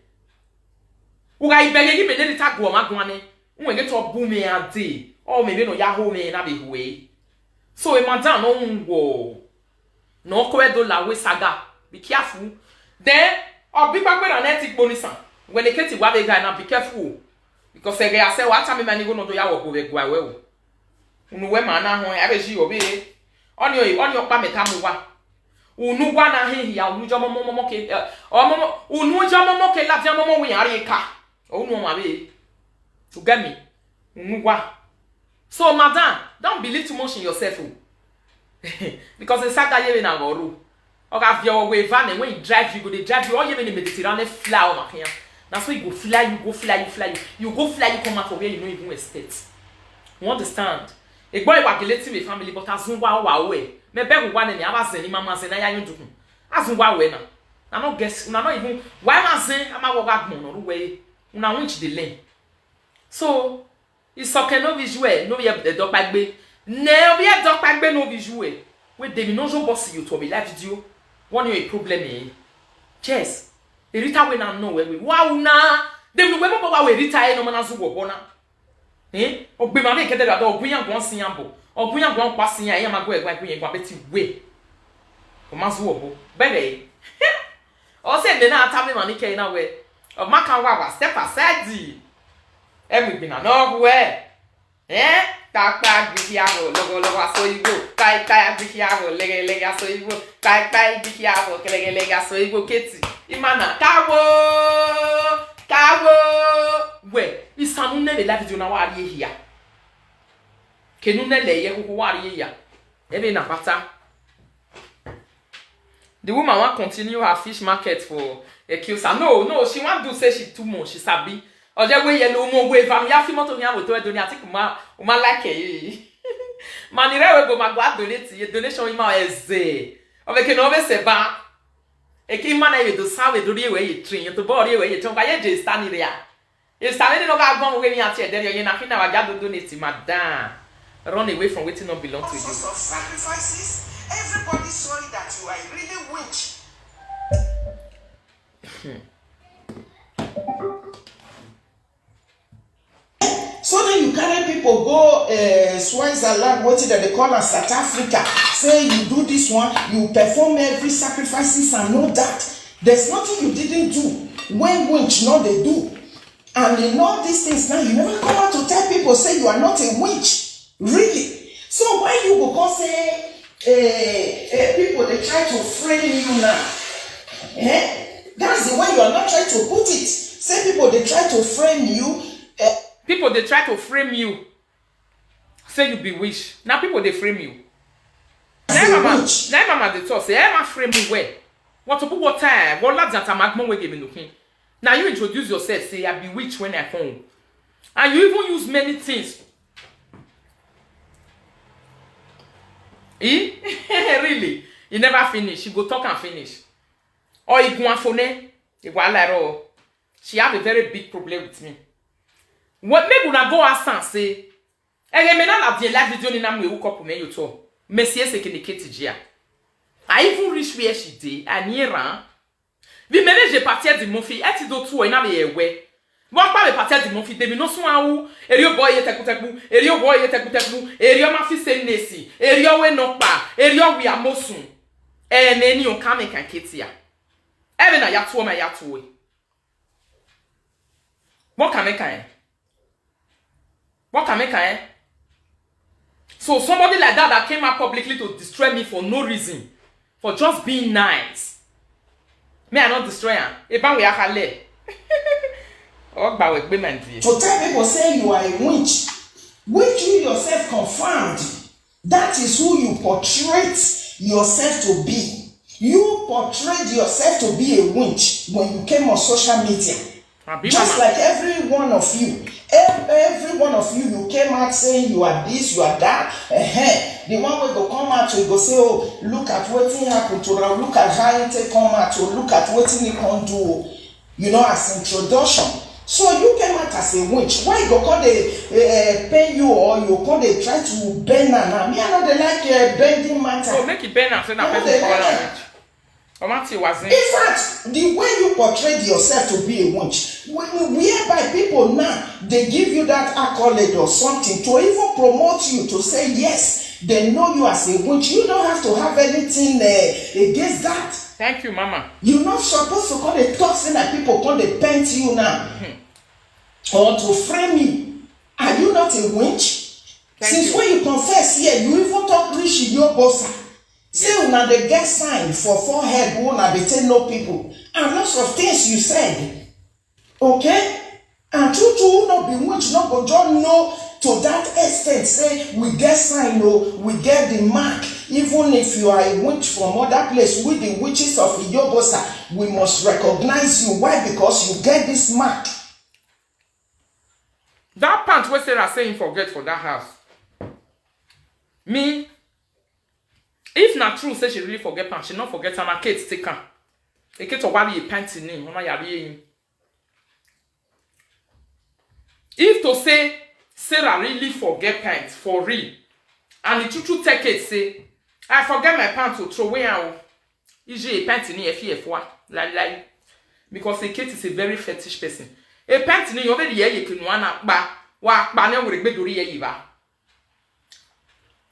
uga ibege ni me ne ta go ma gwan ni nwe ge to bu me ade o me be no ya ho me na be huwe so e madam no nwo no ko edo la we saga be careful then obi pa pe na net igbonisan when e keti wa be guy na be careful because e ge ase wa ta me mani go no do ya wo go we gwa we wo unu we ma na ho ya be ji obi onyo pa meta mu wa unu wa na he ya unu jo momo ke o momo unu jo momo ke la dia momo we are ka unu ma be to get me unu wa. So madam, don't believe too much in yourself because the saga ye na goru oga your way van and when you drive you go they drive you all you in the Mediterranean fly on here. That's why you go fly, you go fly, you come out from where you don't even expect. You understand? A boy was relating with family, but as one way, me beg one and the other saying, Mamma said, I am doing. As one way now. I'm not guessing, I'm not even why am I saying I'm a walk on the way. Una winch the lane. So it's okay no visual, no yet the dog back bay. No, we have dog back bay no visual. Wait, they no boss you to be live video. One you a problem eh? Yes. Erita we na no we wow na dem no we baba we erita no mana so wo na ogbe ma be kede da ogun yan gon sin yan bo ogun yan gon kwa sin yan ma go egwa kun yan gwa beti we o ma so wo bo bebe o se de na atami ma ni ke na we o ma kan wa step aside e mi na no we takpa gihiago logo aso igo kai gihiago lege aso igo kai gihiago lege aso igo keti imana kawo we isanu ne le live video na wa ri hia kenu ne le ye koko wa ri hia ebe na pata. The woman want continue her fish market for a Ekiosa. No, she want to say she too much. She sabi. Oje we yellow mo we fam ya fi moto nya we to do ni ati kuma like e. Manire we go magwa donate donation ma eze. Ove ke no be se ba. E ki mana ye do sa we do ri we ye train to bo ri we ye ton ka ye je stand ri ya. E stand no ga gbon we mi ati e der ye na fi na wa ja do donate madam. Run away from wetin no belong to you. Of sacrifices, everybody sorry that you are really witch. So then you carry people go Switzerland, what that they call as South Africa. Say you do this one, you perform every sacrifices and know that there's nothing you didn't do when witch not they do. And in all these things now, you never come out to tell people say you are not a witch. Really? So why you go cause say people they try to frame you now? That's the way you are not trying to put it. Say people they try to frame you. People they try to frame you. Say you be witch. Now people they frame you. Now mama they talk say I frame you where? What to put what time? What lads that I'm we give me. Now you introduce yourself say I be witch when I come. And you even use many things. Really? You never finish. You go talk and finish. Or you go and phone. She have a very big problem with me. What make una go ask and say? Eh, me na la bien live video ni na me hook up me you to. Monsieur se keniketi dia. I even reach where she did. Aniera. Vi mene je partir de mon fille. Eti do tu na me yewe. Moi pas me partir de mon fille. Demi no so awu. Erio boy yetekuteku. Erio boy yetekuteku. Erio ma fi se nesi. Erio we no pa. Erio we amosun. Eh neni on kame kan ketia. Ebe na yatu ma yatu we. What can make kan? What can make kan? So somebody like that came out publicly to destroy me for no reason, for just being nice. Me I not destroy him. Eba we akale. To tell people say you are a witch, which you yourself confirmed. That is who you portray yourself to be. You portrayed yourself to be a witch when you came on social media. Just like every one of you. Every one of you, you came out saying you are this, you are that. The one will go come out, you go say, oh, look at what happened to her, look at how it come out, or look at what he can do, you know, as introduction. So you came out as a witch. Why you go call they pay you or you call they try to bend her? Me, I know they like bending matter. Oh, make it bend and say that person call her witch. In fact, the way you portrayed yourself to be a witch, whereby people now they give you that accolade or something to even promote you to say yes, they know you as a witch. You don't have to have anything against that. Thank you, Mama. You're not supposed to call the toxin that people call the paint you now or to frame you. Are you not a witch? Since when you confess here, you even talk rich in your bossa. Say una dey get sign for forehead wey una dey take know people and lots of things you said. Okay? And true no be witch no go just know to that extent say we get sign o, we get the mark. Even if you are a witch from other place, we the witches of Iyobosa, we must recognize you. Why? Because you get this mark. That pant wey Sarah saying forget for that house. Me, if na true say she really forget pant, she not forget am. Kate take am. E Kate owari e pant ni, ona yari yin. If to say Sarah really forget pants for real, and the chuchu take it say, I forget my pants to throw away out. Ije a pants ni F1 like because a Kate is a very fetish person. A pants ni over the year you can one up ba ne will be duri yiva.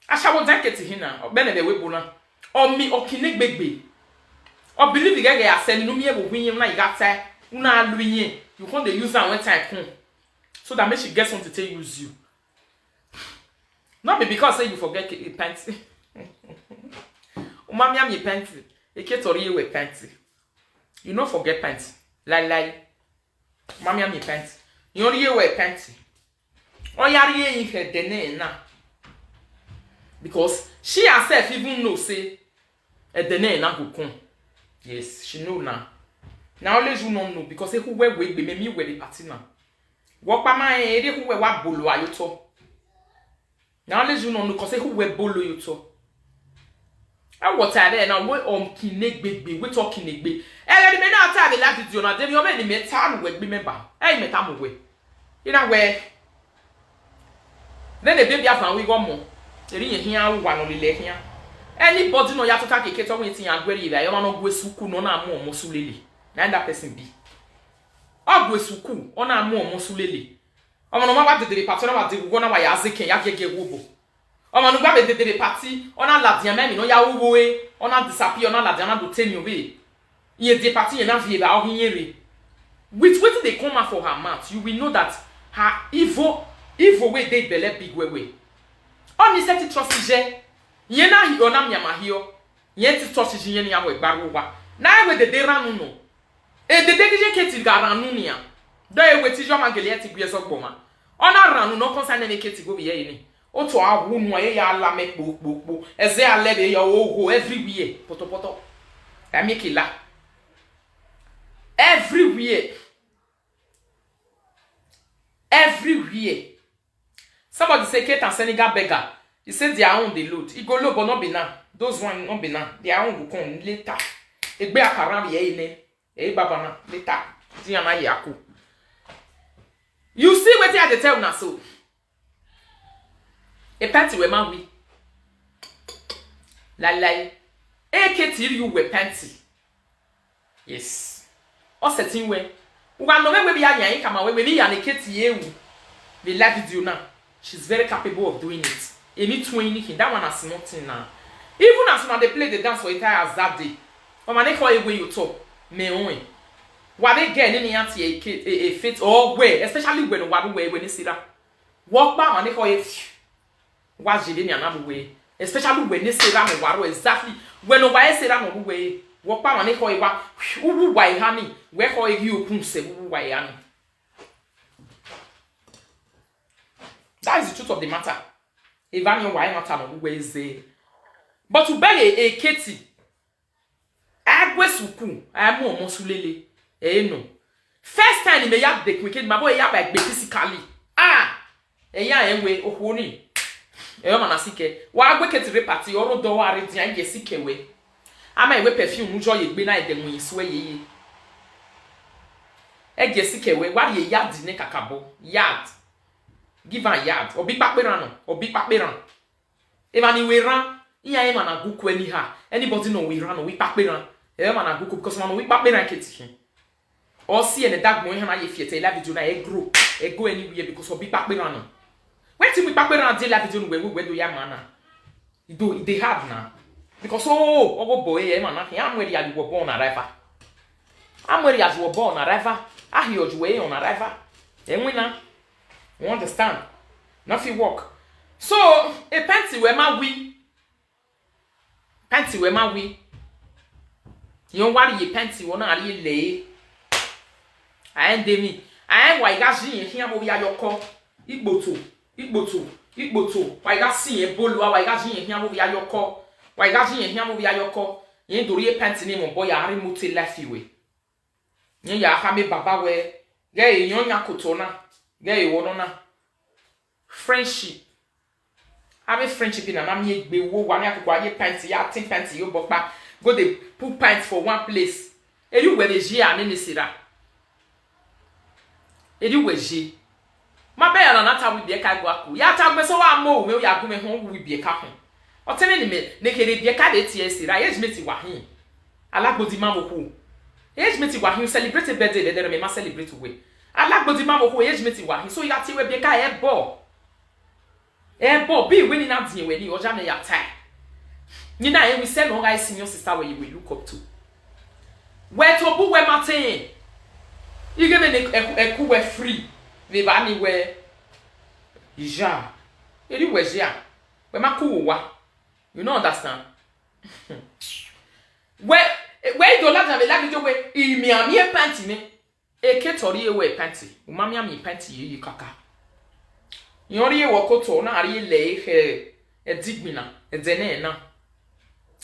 I shall jacket hina or bene the webuna or me or kinek baby. Or believe the guy I said no me will win like that. Una luye, you can't use that one time. So that makes you get something to use you. Not be because say you forget a panty. Umami am ye panty. A kid or you with panty. You don't forget panty. Like. Umami am ye panty. You only wear panty. Or yari in her dene na. Because she herself even know say a dene na go come. Yes, she know now. Now let you not know because who wear wig be me wear the party now. What pa my ere who wear what bolo ayoto. Now let you know because who wear bolo yoto. I what are there now we kinek baby we talking baby. Eh me na ta the last video na dem you me me ta we be member. Eh me ta mo we. You know where then the baby afan we go mo. Eri hia wa no le hia. Anybody no ya to take keke to we tin agwere ira yo no go suku no na mo su lele. Na that person be. Ogwe suku ona mo mo su lele. Omo no ma ba de party na ma de go na wa ya zeke ya gege wobo. Omo no gba be de party ona la dia me no ya wobo e ona disappear ona la dia na do tell you we. Ye de party ye na vie ba o hinere. With wetin dey come out for her mouth, you will know that her evil way dey belle big way. Oni set it trust je. Ye na hi ona miama hio. Ye ti trust je ye ni abo igbaru wa. Na we de ranu no. E de je keti garanu ni a. Do e we ti jo magele ti gbe so gboma. Ona ranu no concern na keti go be ye ni. O to awu nu ye ya ala me kpokpokpo. Eze ale be yo ogo everywhere. Poto. I make it la. Everywhere. Somebody say Kate and Senegal beggar. He said their own they load. He go low but not be now. Those one not be now. Their own will come later. Egbe akaram ye ine. E baba na later. Diana yaku. You see what I dey tell na so. E panty we man we. Lalai. E Kate you we panty. Yes. O setting we. Uga no we be yan kama we be yan Kate yewu. We like video now. She's very capable of doing it. Any 20 that one has nothing now. Even as when they play the dance for entire as that day. Or man they call it way you talk. Me only. What they get any anti a fit or way, especially when what way when you see that. Walk back and they call it was Jillian another way. Especially when they say that what exactly when nobody say that no way. Walk back and they call it what why honey. Where call you say why honey. That is the truth of the matter. Even your why not am we say. But to beg a Katie. Agwe suku, I mo sulele. No. First time me ya de quick my boy ya back physically. Ya enwe ohoni. Man asike. Wa agwe Katie reparty oro do wa re dian ye sike we. Ama we perfume mu joy gbe na e de mu iswe ye. E je sike we wa ye yard ne kakabo. Yard. Give a yard or big paperan or big paperan. If any we ran, iya man a guku any ha. Anybody know we ran or we paperan. Man a guku because man we paperan kitchen. Or see in the dark boy and I if you tell la video na e grow. E go anywhere because of big paperan. When till we paperan tell la video where do ya man? They have now. Because oh boy, man, I'm where you were born a river. I'm where you were born a river. I hear you way on a river. And we now. You understand? Nothing work. So, a panty where my we panty we ma we yon wari ye panty wona ari le ande mi ayen wa iga jin hia mo bi ayoko igboto wa iga si e bolu wa iga jin hia mo bi ayoko wa iga jin hia mo bi ayoko yen dori e panty ni mo boy ari mo te lafi we yen ya ha me baba we ge yon yakoto na ge e wono na friendship have friendship in a mammy egbe wo wa me akwa ye panty ya tin panty yo bokpa go dey put pants for one place e you we dey jia ne sira e you we ji ma be ya na ta wi be ka go aku ya ta gbe so wa mo we ya go me ho wi be ka ho o teme ni me ne kere be ka de tie sira ye jmeti wa hin alagbodi ma mo ku ye jmeti wa hin celebrate birthday de me ma celebrate we alagbodi ma mo ku ye jmeti wa hin so ya ti we be ka e bo be winning out here when you oja me ya tie. Ni na we say no guys senior sister where you will look up to. Where to bu we Martin. You give me a ku we free. We ba ni we ija. Eri we ja. We ma ku wa. You don't understand. Where do la me la video we I mi ami e panty me. E ke tori e we panty. U ma mi ami panty yi kaka. Yori wokoto na ari le he digbina edene na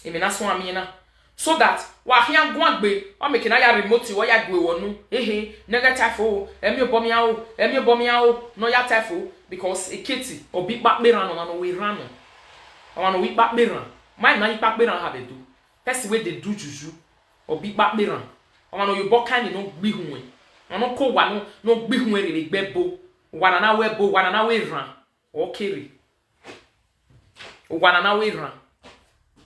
emina so amina so that wa hia gwagbe o make na ya remote wo ya gwe wonu negative o emi obomia o no ya tafo because eketi obi pakpera no we ran no ono wi pakpera my na pakpera ha be do person we dey do juju obi pakpera ono you bokan no gbi hunwe ono ko wa no gbi hunwe re gbebo wanana webo wanana we ran okere wanana we ran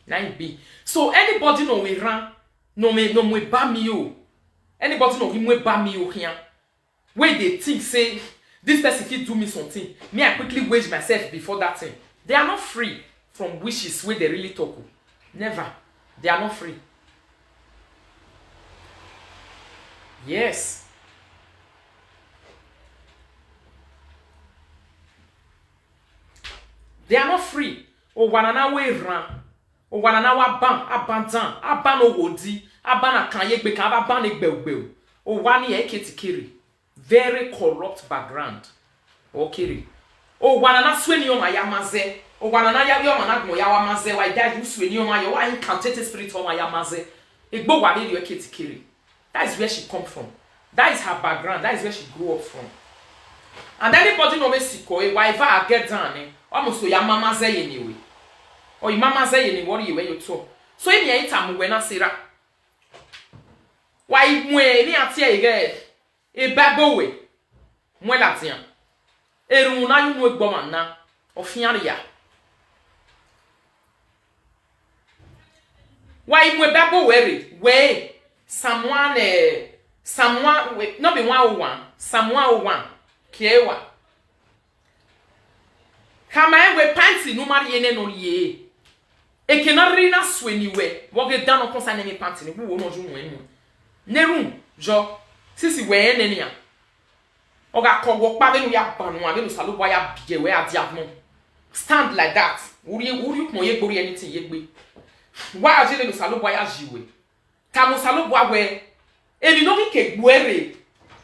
nine be so anybody no we ran no me ba mi o anybody no we ba mi o here where they think say this person fit do me something me I quickly wage myself before that thing they are not free from wishes where they really talk never they are not free yes. They are not free. O wanana we ran. O wanana wa ban abandan. Aban o wodi. Aban akan yegbe kan aban egbe. O wani eketi kiri. Very corrupt background. O kiri. O wanana sweni o mayamaze. O wanana ya yo managmo ya wa maze. Wa dad you sweni o mayo wa incantated spirit o mayamaze. Egbo wa le eketi kiri. That is where she come from. That is her background. That is where she grew up from. And anybody no me siko e why I get down almost ya mama say anyway. Or your mama say any what you where you talk. So in your time when I say that why mwe ni atia ige e babo we mwe latia eru na yu no egbo na ofiare ya why mwe babo we someone no be 101 someone Kiewa. Kama we panty no mari ene no ye. E kenari na sweni we. Wo ge dan on concerne me panty ni wo no ju nwen. Neru jo sisi we ene ni a. Oga ko wo pa be no ya ba no a be no salo boy ya bie we adia mo. Stand like that. Uri mo ye gbori anything ye gbe. Wa aje no salo boy ya jiwe. Ta mo salo boy we. E bi no ki ke gbuere.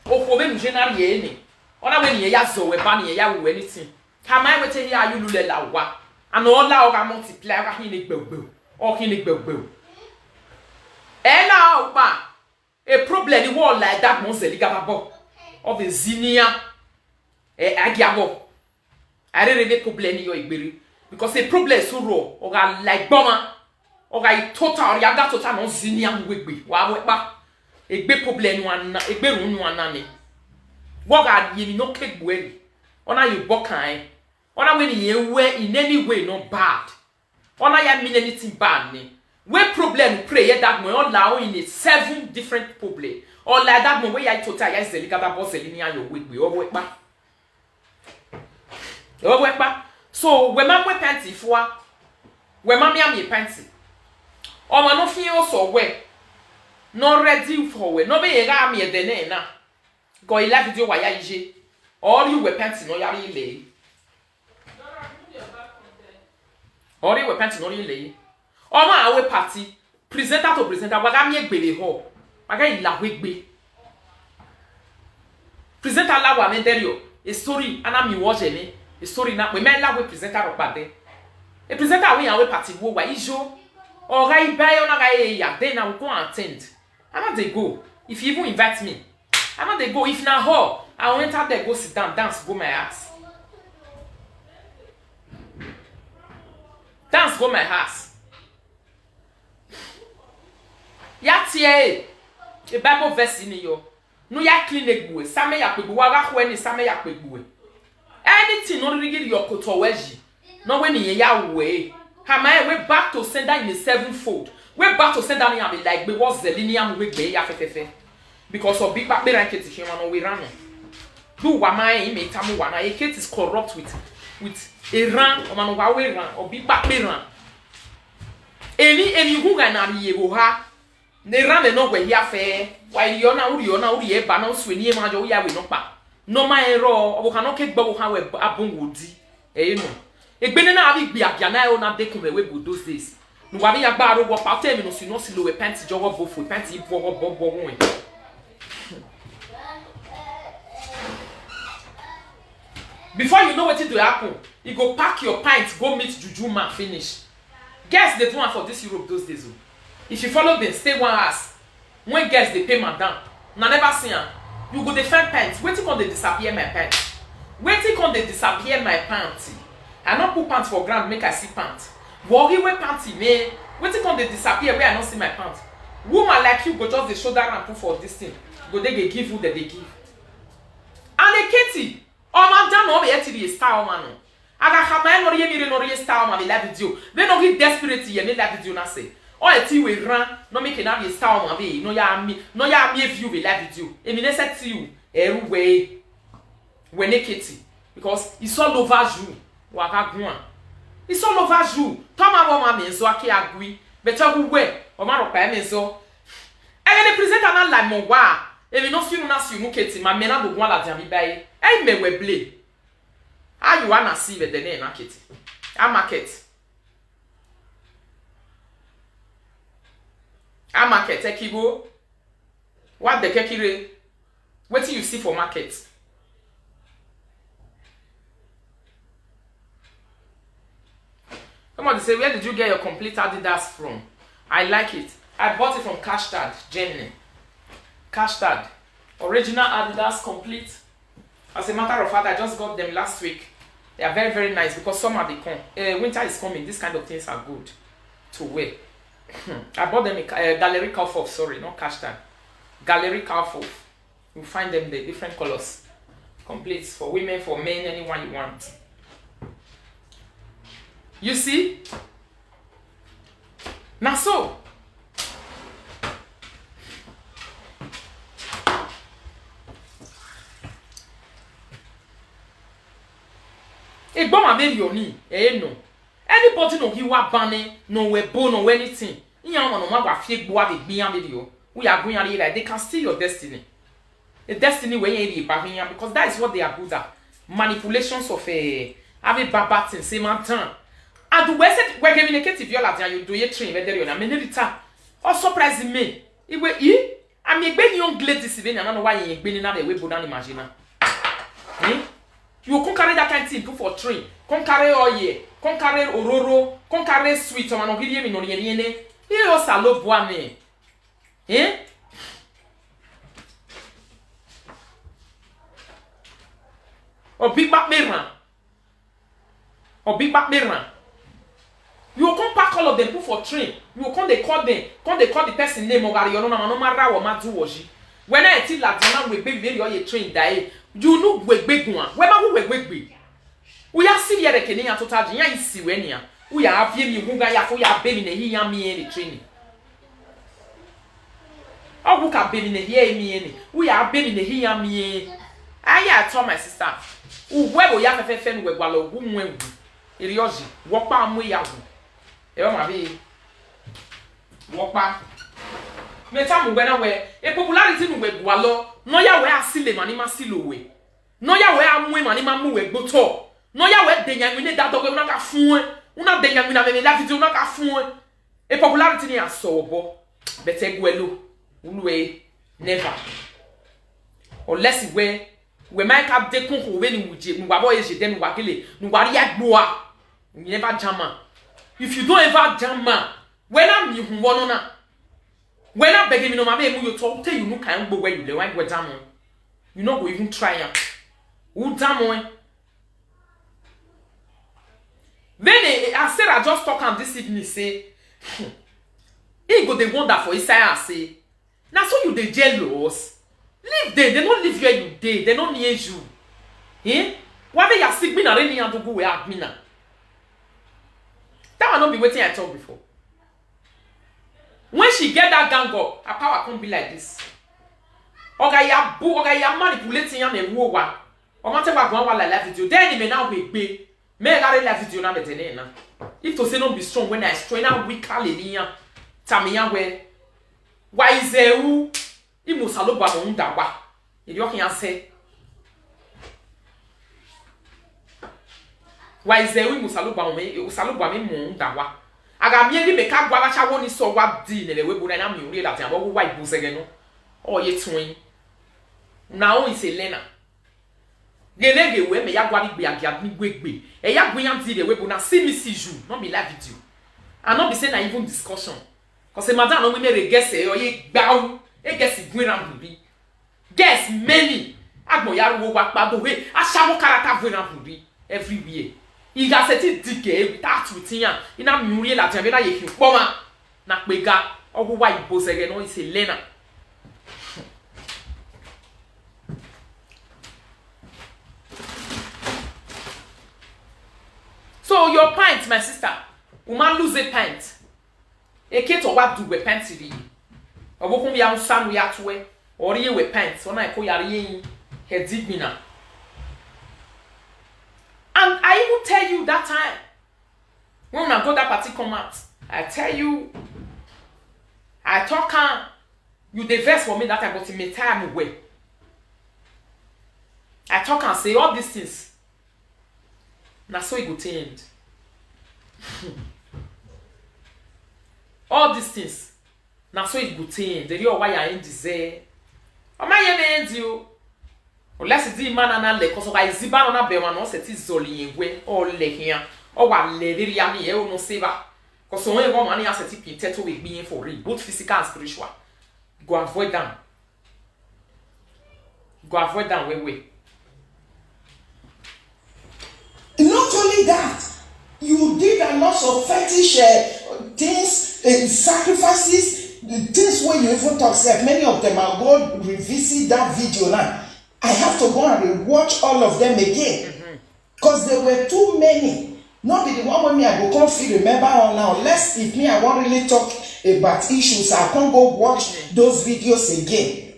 O ko be no general ye ni. Ona when ye ya zo we ba ni ye ya wo anything. Kama we te ya you lule la wa. And all la o ga multiply ga hin ni gbegbe. O hin ni gbegbe. E la o ba. A problem ni wo like that mo se liga babo. Of the zinia e agiabo. I really need problem ni yo igbere because a problem so raw o ga like boma o ga total ya ga total no zinia mo wegbe. Wa we pa. Egbe problem no ana egbe run no ana ni. What are you no cake way? Ona you bokai. Ona when you wear in any way not bad. Ona ya mean anything bad ni. Where problem pray that mo allow in it 7 different problem. Or like that mo where ya total ya zelika that boss elinia your week we over pa. Over pa. So when man we panty for when mammy am ye panty. Or man no feel so we. No ready for we. No be ye ga me de na. Go ila video wa ya ije all you weapons no ya ile all you weapons no ile Oma awe party. Presenter to presenter. Waga mi egbe ho. Waga ila wegbe. Presenter la wa menderio. A story ana mi watch ene. A story na we men la we presenter opade. A presenter we awe party wo wa ijo. Oga ibayo na ga ya then I will go and attend. I'm not they go. If you even invite me, I'm not they go. If na her, I will enter there, go sit down, dance, go my ass. Dance, go my ass. Ya tie, a Bible verse in yo. No ya clinic boy, same ya pebu, waga when same ya pebu. Anything no really your kotoweji. No when ya way. Hama we back to send that in the sevenfold. We back to send that in be like be was the linear we be ya fefe. Because of big back be like it human no we run. Do wama me tamu wana a kit is corrupt with a ran or man wa we ran or big back be ran. Any who na ye go ha. Ne ran no we ya fe. Why you na uri e ba na swini e ma jo ya we no pa. No ma error or cannot get bubble ha we abun wodi. Eh no. Egbene na abi gbiabia na e na dekum we go those days. No wa bi agba ro wo pa tell me no si no si lo we penti jowo bofo penti bo won. Before you know what it will happen, you go pack your pint, go meet Juju man, finish. Guess they do one for this Europe those days. If you follow them, stay one ass. When guess they pay madam, na never see am. You go defend pants. Waiting on they disappear my pants. Waiting on they disappear my pants. I not put pants for ground, make I see pants. Worry where panty me. Waiting on they disappear where I not see my pants. Woman like you go just the shoulder and put for this thing. Go they give you that they give. And a Katie. Oh man, don't know yet the star man. Aga hama no ye mire no ye star man la video. They no get desperate ye me la video na say. Oh eti we ran no make na be star man be no ya me view we la video. E me set you everywhere when Katie because it's all over you. Waka gwan. It's all over you. Toma mama me so ake agui. Better who we o ma ro pa me so. E le presenter na la mo wa. E me no si no na si mu Katie ma me na do gwan la dia bi bae. I me we blame. How you wanna see the name market? A market. A market, Ekibo. What the kekire? What do you see for market? Come on, they say, where did you get your complete Adidas from? I like it. I bought it from Kashtag, Germany. Kashtag. Original Adidas complete. As a matter of fact, I just got them last week. They are very, very nice because summer they come. Winter is coming. These kind of things are good to wear. I bought them in Gallery Kaufhof. Sorry, not Kashtag. Gallery Kaufhof. You find them the different colors. Complete for women, for men, anyone you want. You see? Now so. E bon ma baby oni no anybody no hiwa bane no we bo no anything iyan mo no ma gba fie gbo abi gbian video we are going like they can steal your destiny the destiny when you ba hian because that is what they are good at manipulations of having bad things say man tan and we said we give negative viola dia you do ye train we there na me rita o surprise me iwe am egbe young ladies be na no why ye egbe ni na the we bo na imagine you can carry that kind of thing for train. Can carry oil, can carry ororo, can carry sweet. So man, give me no yene. Here also love boy me. Or big back mirror. Or big back mirror. You can pack all of them put for train. You can they call them. Can they call the person name of Ariano no matter what ma do washi. When I tell that we baby or your train die. You know we big one. Where we we are see here Kenya total ya isi we nia. We are have me who ya for ya baby na here me any training. Oh who can baby na here me any. We are baby na here me. I told my sister. Where we have a friend we gwalo wu nwe wu. Erioji wo pa amu ya wu. E o ma be. Wo pa meta mu gbe na we e popularity nu we gwalo no ya we asile mani ma silo we no ya we amu mani ma mu we gboto no ya we denyanwi ne da dogo na ka fun una denyanwi na me la video na ka fun A popularity ni asobo. Bete gwelo. Ulwe. Never. Unless we might have de kon we ni wuje. Nu wabo eje den wakele. Nu wari agboa. You never jama. If you don't ever jama, when I'm you who na. When I beg me no mama you talk tell you no can go where you le wan go jam. You no go even try am. Who jam. Then I said I just talk am this evening say he go dey wonder for Isaiah say na so you dey jealous. Leave them, they don't live where you dey, they don't need you. Eh? Why they are sick me na reni and to go where admin na. That will not be waiting I talk before. When she get that gang up, her power can't be like this. Oga ya manipulating ya ne wo wa. O ma te wa gwan wa la live video. Then me now be me gare live video na me tene na. If to say no be strong when I strong na weak alenia. Tamiya we. Why is there who? Imu saloba no ndawa. If you can say. Why is there imu saloba me mu ndawa. Aga mieli me ka gwa cha woni so wa di ne le we bu na mi ori la tan bo wa ibu sege no. O ye twin. Now is Elena. Genege we me ya gwa gbe agia mi gbegbe. E ya gwe yam di le we bu na see me see you, not be live video. And not be saying na even discussion. Cause madam no we me guess e o ye gbawo. E guess gwe ram bi. Guess many. Agbo ya wo wa pa do we. Ashawo character gwe ram bi everywhere. Il a cette dike without routine ina miuri la tian na ye ki poma na pega owo wa ibo sege no is Elena. So your pint my sister woman lose a pint e ke to wa du we pint ri obokun ya nsan ya towe ori ye we pint so na ko yare yin he digbina. And I even tell you that time, when I got that party come out, I tell you, I talk you the verse for me that time, but in me time away. I talk and say all these things. Now so it go end. All these things. Now so it go end. The real why I end is there. Am I end you? Unless it's man and le cause I ziba na be man no set zoli enwe o le hia o wa le ri ya mi e o no seba cause when go man ya set pintet to we being for real both physical and spiritual. Go avoid them we. Not only that, you did a lot of fetish things, sacrifices, the things where you even talk self. Many of them are go revisit that video now. I have to go and rewatch all of them again. Because there were too many. Not be the one with me I go come feel remember all now. Unless if me I want really talk about issues, I can't go watch those videos again.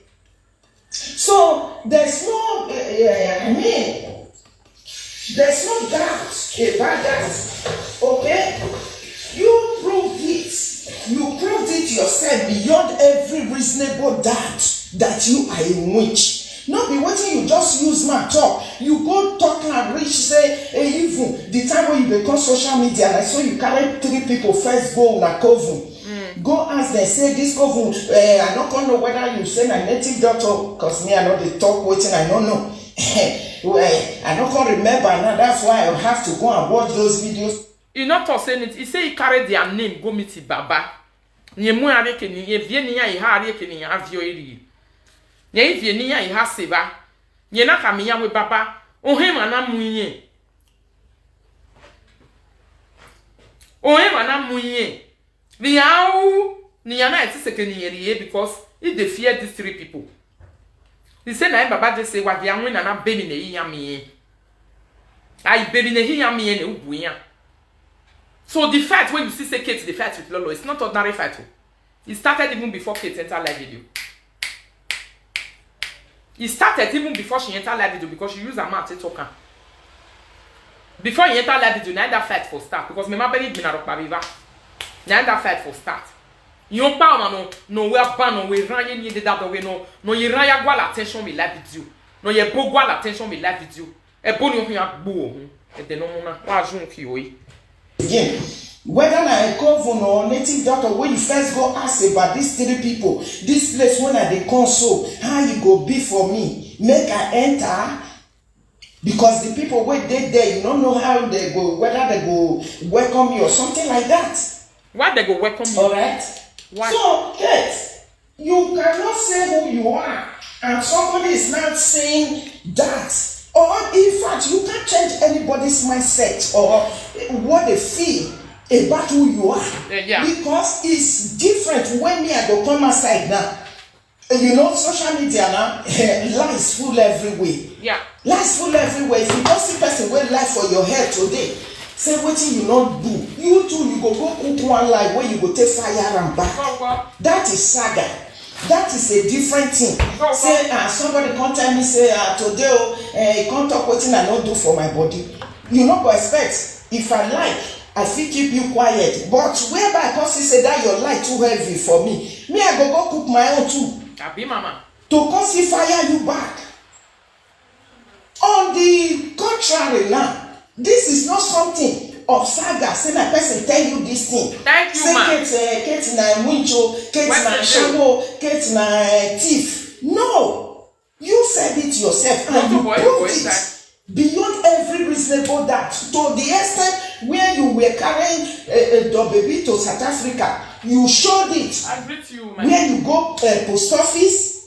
So there's no there's no doubt about that. Okay? You proved it. You proved it yourself beyond every reasonable doubt that you are a witch. Not be waiting, you just use my talk. You go talk and reach, say, hey, even the time when you become social media, like so you carry 3 people first go na coven. Go ask them, say this coven, I don't know whether you say my native daughter, because me I know they talk waiting, I don't know. I don't remember now, that's why I have to go and watch those videos. You not saying it, he say he carried their name, go meet Baba. Nye mu areke ni, ye vie ni ya iha areke ni ya avyo iri. Nye vie ni ya iha seba. Nye na kamiya we Baba. Ohe mana muye. Ohe mana muye. Ni ya na eti seke ni yeriye because he dey fear these 3 people. He say na Baba just say wa dia nwe na baby ne yi ya miye. Ai baby ne hi ya miye ne ubu ya. So the fight when you see say Kate the fight with Lolo, it's not ordinary fight. It started even before Kate entered live video. It started even before she entered live video because she used her mouth to talk. Before you enter live video, now that fight for start because my baby been a babiva. Now that fight for start. You don't power no we are ban no we run you need that way no you run ya gwa attention with live video. No you bo gwa attention with live video. E bo ni o ya gbo ohun. E de no mo na wa jun ki oyi. Again, Whether na a coven or native doctor, when you first go ask about these 3 people, this place when I dey come so, how you go be for me? Make I enter. Because the people wey dey there, you don't know how they go, whether they go welcome you or something like that. Why they go welcome you? Alright? Why? So, yes, you cannot say who you are, and somebody is not saying that. Or in fact, you can't change anybody's mindset or what they feel about who you are. Yeah. Because it's different when me I go come outside now. You know, social media now, lies full everywhere. Yeah. Lies full everywhere. If you don't see person wey lie for your head today, say wetin you not do. You too, you go cook one lie where you go take fire and back. That is saga. That is a different thing. Say somebody come tell me say today you can't talk wetin I not do for my body. You no go expect. If I like, I fit keep you quiet. But whereby I come see say that your lie too heavy for me I go cook my own too. Abi mama. To come see fire you back. On the contrary now, this is not something of saga. Say na person tell you this thing. Thank you, ma. Say Kate na wincho, Kate na shago, Kate na thief. No, you said it yourself and you proved it beyond every reasonable doubt. To the extent where you were carrying the baby to South Africa, you showed it. I greet you, man. Where you go post office.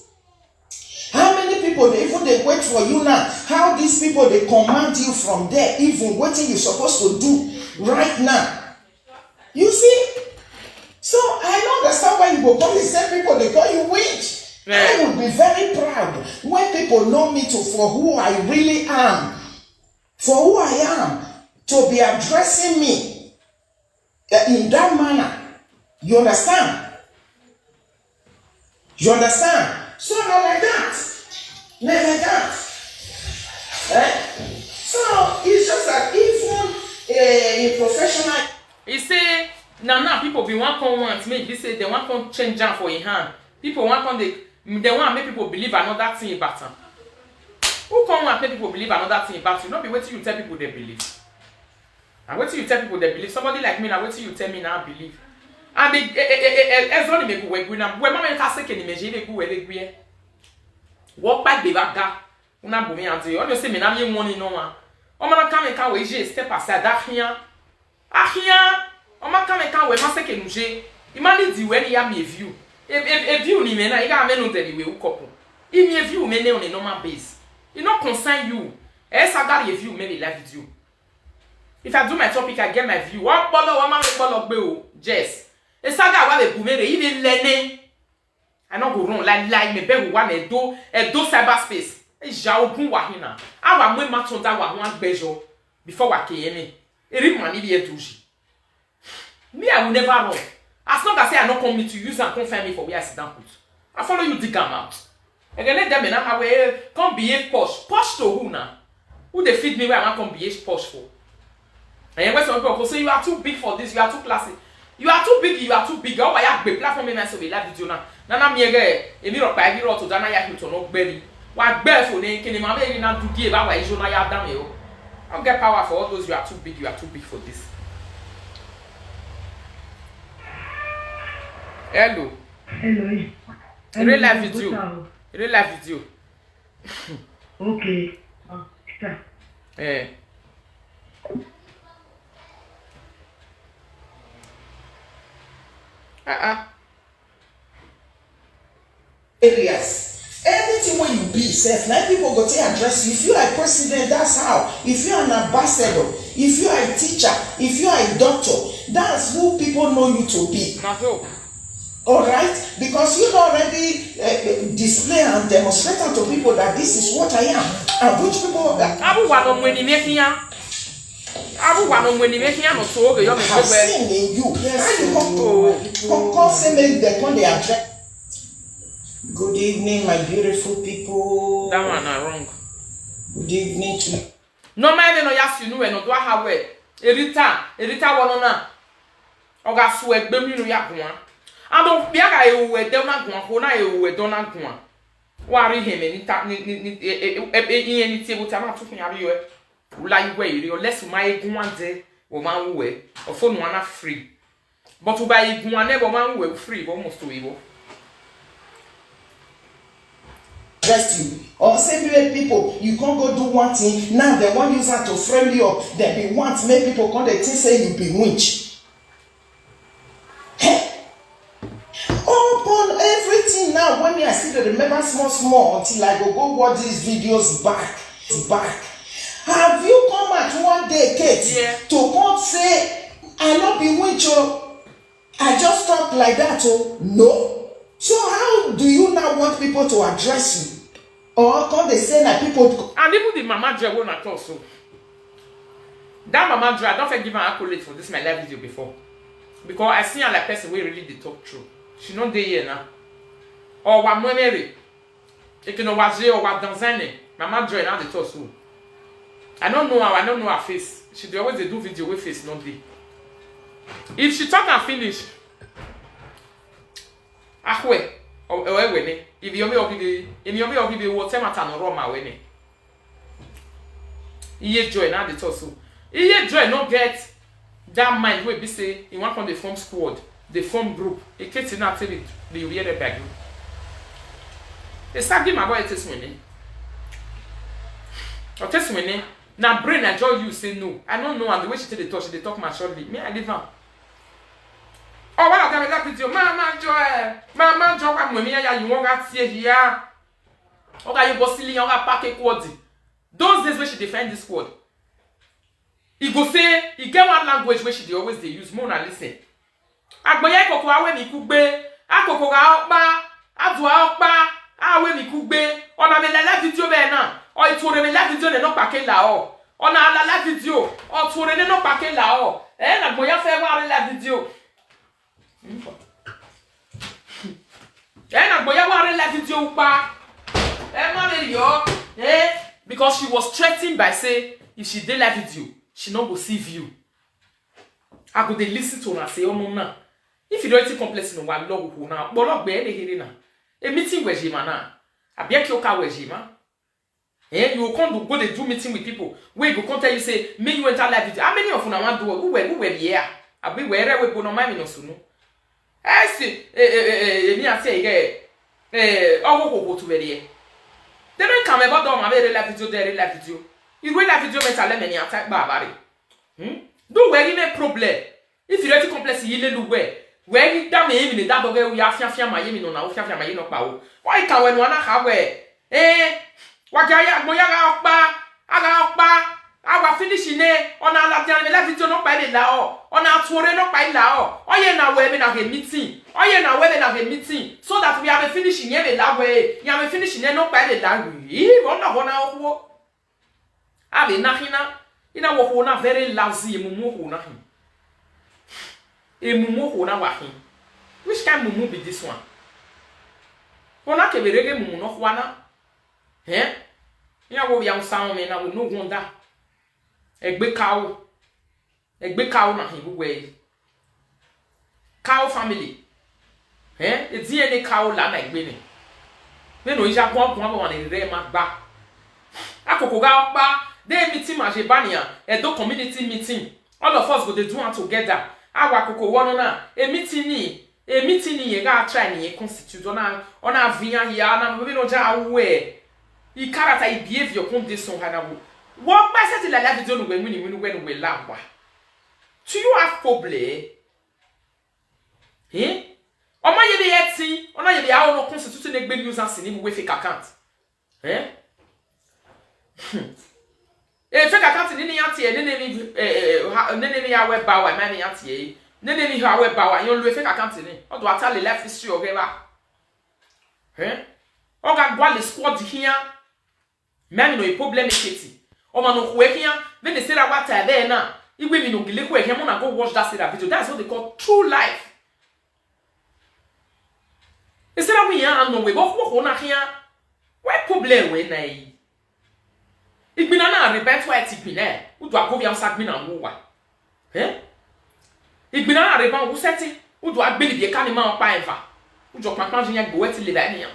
How many people they wait for you now? How these people they command you from there, even what you supposed to do right now? You see? So I don't understand why you go call the same people they call you witch. Yeah. I would be very proud when people know me for who I really am, for who I am, to be addressing me in that manner. You understand? You understand? So not like that. Not like that. So it's just that even a professional. He say now people be one come once maybe say they want to change jam for a hand. People want come they want make people believe another thing about them. Who come and make people believe another thing about you? Not be waiting you tell people they believe. And waiting you tell people they believe. Somebody like me now waiting you tell me now believe. And as long as me go we na we mama ka se ke ni meje be go we gbe walk back be back ga una bo me ante o say me na me money no one o ma ka me ka we je step aside ahia o ma ka me ka we ma se ke nuje imani di we ni ya me view e view ni me na e ga me no tell we ukoko e me view me ne on a normal base it not concern you sa ga the view me be live with you. If I do my topic I get my view one follow one man follow gbe o yes. E saga wa le boumere even learning. I no go run like me be wa na do cyberspace. E ja ogun wa hina. Awa mo ma ton da wa ho agbejo before wa keye me. E ri mani be eduji. Me I will never run. As long as I no come me to use and confirm me for where I sit down put. I follow you dig am out. Again let them na how we come behave posh. Posh to who na? Who they feed me where I want come behave posh for? And when some people say you are too big for this, you are too classy. You are too big, you are too big. How I be platform me so we live video now. Nana mi ege, emi ro pa egi ro to dana ya hito no gberi. Wa gbe fo ni kini ma be na do die ba wa ijo na ya dam e o. Don't get power for all those you are too big for this. Hello. Hello. Real life video. Real life video. Okay. Start. Areas. Anything when you be self, now people go to address you. If you are a president, that's how. If you are an ambassador, if you are a teacher, if you are a doctor, that's who people know you to be. Alright? Because you already display and demonstrate to people that this is what I am. And which people that have seen in you. Yes, come say make them when they address. Good evening, my beautiful people. That one are wrong. Good evening to you. No mind no yas you know no do ha we. Erita wono na. Oga so egbe mi no ya goa. Ado bia ga e we dem na goa ko na e we do na goa. Wa ri him ni ta ni e ni tie buta na to fun ya ri we. Ula you we ri o less my goa de o man we o phone one free but to buy one never man we free almost to evil Dress you or say people you can't go do one thing now they want use that to frame you up they be want make people come they think say you be winch upon everything now when me I still remember small until I go watch these videos back have you come at one day Kate to come say I not be winch I just talk like that no. So how do you now want people to address you? Or come they say that people... And even the Mama Dre won't at all so. That Mama Dre, I don't give her accolade for this my live video before. Because I see her like person who really they talk true. She not there here now. Or what money. It can was or what dancing. Mama Dre now they talk so. I don't know her face. She always they do video with face not day. If she talk and finish, ahwe owewene if you obi what time atan Roma wene iye joy na the talk so iye joy no get that mind wey be say you want from the form squad the form group e keti na tell the weird bag e sagi my boy testimony o testimony na brain I just you say no I don't know and the way she talk maturely me I leave am. Oh, what I tell you, Mama Joy, I'm with me. You won't see here. Okay, you go silly, you got pack a quad. Those days when she defend this squad, he go say he get one language where she always they use more than listen. Agboya koko awe mi kugbe, akoko ga okpa, adua okpa, awe mi kugbe. Ona me la video be na, o itore me la video ne no pa ke la o. Ona la video, o tore ne no pa ke la o. Na agboya fe wa la video. Because she was threatened by say if she did live video, she not go see view. I go dey listen to her say, oh no na. If you don't take complex no one log who now, but log be any na. A meeting where jima na. I be a kioka where jima. You will come to go dey do meeting with people. Where you go tell you say, me you enter live video. How many of you now want do who were here? I be where we go no mind no sunu. Me I say oh to very. They don't come about them my very live video there live video. You will live video better let me attack barbary. Do where any problem. If you don't complex you le where you damn him in that dog we are fiafia my yemi no na fiafia my no pa o. Why can when one have what ya moya okpa I finish in on a la video no by the law, on a tour no by law, or ye now women have a meeting, or ye now women have a meeting, so that we have a finishing every that way, you have a finishing no by the law, one have a nahina, in our hona very lousy mumu nothing. A mumu hona wahin. Which kind of mumu be this one? Hona can be reggae mumu no wana. Eh? You know, young sound men, I will no wonder. Egbe cow na him way. Cow family. It's any cow la na egbe ni. Me no ija pon one in re ma gba. Akoko ga okpa, dey meeting ma je bania, Edo community meeting. All of us go dey do one together. Awa akoko wono na, e meeting ni ye ga try ni ye constitute ona via ya na we no ja we. I character I behavior come dey son hanawo. What by setting la video no when we laugh. Do you have problem? On my ye eti, on a ye be our no constitution egbe news and sin we fake account. Fake account ni yanti nene ya web bawa man yanti nene ha web bawa yon fake account ni. O do atale life history of ever. O ga gwa le squad here. Man no problem eketi. O man no here, when they say that what there now, if we no gile kwe here, go watch that video. That's what they call true life. They say that we here no we go walk here. What problem we na? If we na repent why tipi na, u do akobi am sak mi na wo wa. If we na repent wo seti, u do agbeli bi e ka ni ma pa enfa. U jo papa jinya gbo weti le da ni yan.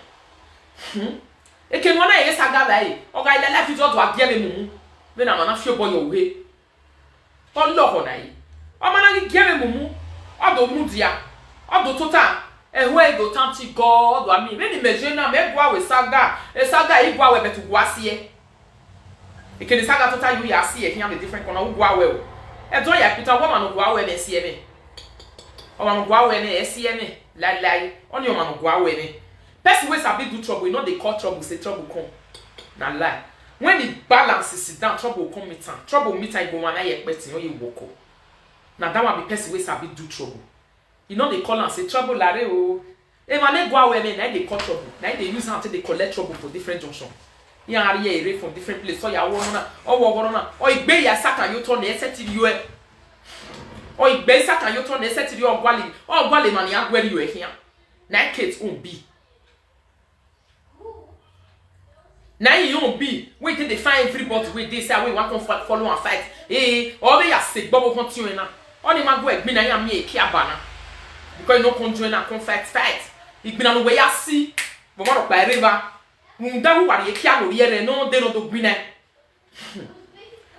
E ke no na ye saga dai, o ga ile la video do agie me mumu. Then I'm not sure about your way. Olo na yi. O mana gi geme mumu. Odo mudia. Odo tota. Ehwe do tanti God wa mi. Me ni meje na me gwa we saga. E saga I gwa we betu gwa sie. E ke ni saga tota you ya sie here the different corner gwa we o. E do ya Peter wo ma no gwa we na sie me. O ma no gwa we na sie me. Lai. Oni o ma no gwa we me. Person wey sabi do trouble, you know they call trouble, say trouble come. Na lie. When the balance is down, trouble come meet am. Trouble meet am go wan na ye expect you woko. Na that one be person wey sabi do trouble. You know they call am say trouble lare o. E ma me go away me na they call trouble. Na they use am till they collect trouble for different junction. Yan ari ere from different place. So ya wo na, o wo na. O igbe ya satan yo turn e set you e. O igbe satan yo turn e set you o gwale. O gwale man ya gwere you e here. Na kids on be. Now you don't be wait till they find everybody with this way want to follow and fight. Or they are sick, bubble continue now. Only my boy, me na ya me kia bana. Because no conjoin and conflict fight. It been on the way I see, but what by river. Munda who are ye kia no yere no they no do green.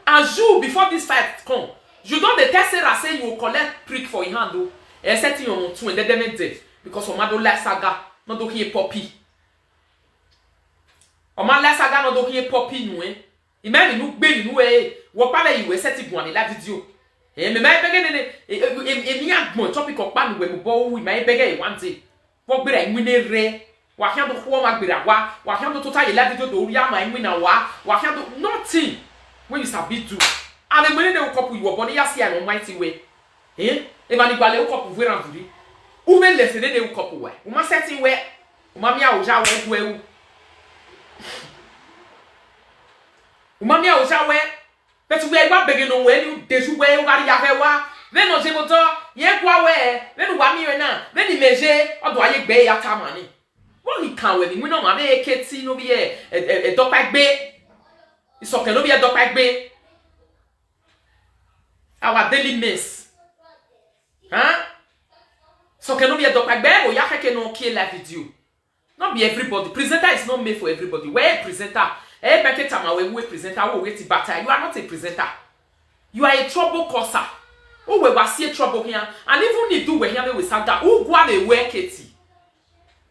And you before this fight come, you don't the test say you will collect prick for your hand though. And setting your two and let them dead because of mado last saga, not do here poppy. O ma la saga no do hie popi nu e. Imagine nu gbe nu e. Wo pa le iwe set iguan la video. Me mai bege ne mi agbon topic opa nu we mo bo wi mai bege e one day. Wo gbe ra imu ne re. Wa hia do ho ma gbe ra wa hia do total la video do ri ama imu na wa hia do nothing. When you sabi do. Ave mo ne de couple you body ya see am mighty way. E ma ni gbale o couple we ran duri. U me le se de couple we. U ma setting we. U ma mi a o ja we do e. Umami a ojawe betu we gba bege no we ni deju we ugari ya fe wa we no je moto ye kwa we we wa mi we na we ni meje odo aye gbe ya ta mani what he can we ni no ma be eketi no bi e dopa gbe isoke no bi e dopa gbe our daily miss so can no be e dopa gbe o ya keke no kill live video. Not be everybody. Presenter is not made for everybody. Where a presenter? Eh, better time we presenter. We wait battle. You are not a presenter. You are a trouble causer. Oh, we will see trouble here. And even if you were here with saga, who go away work it?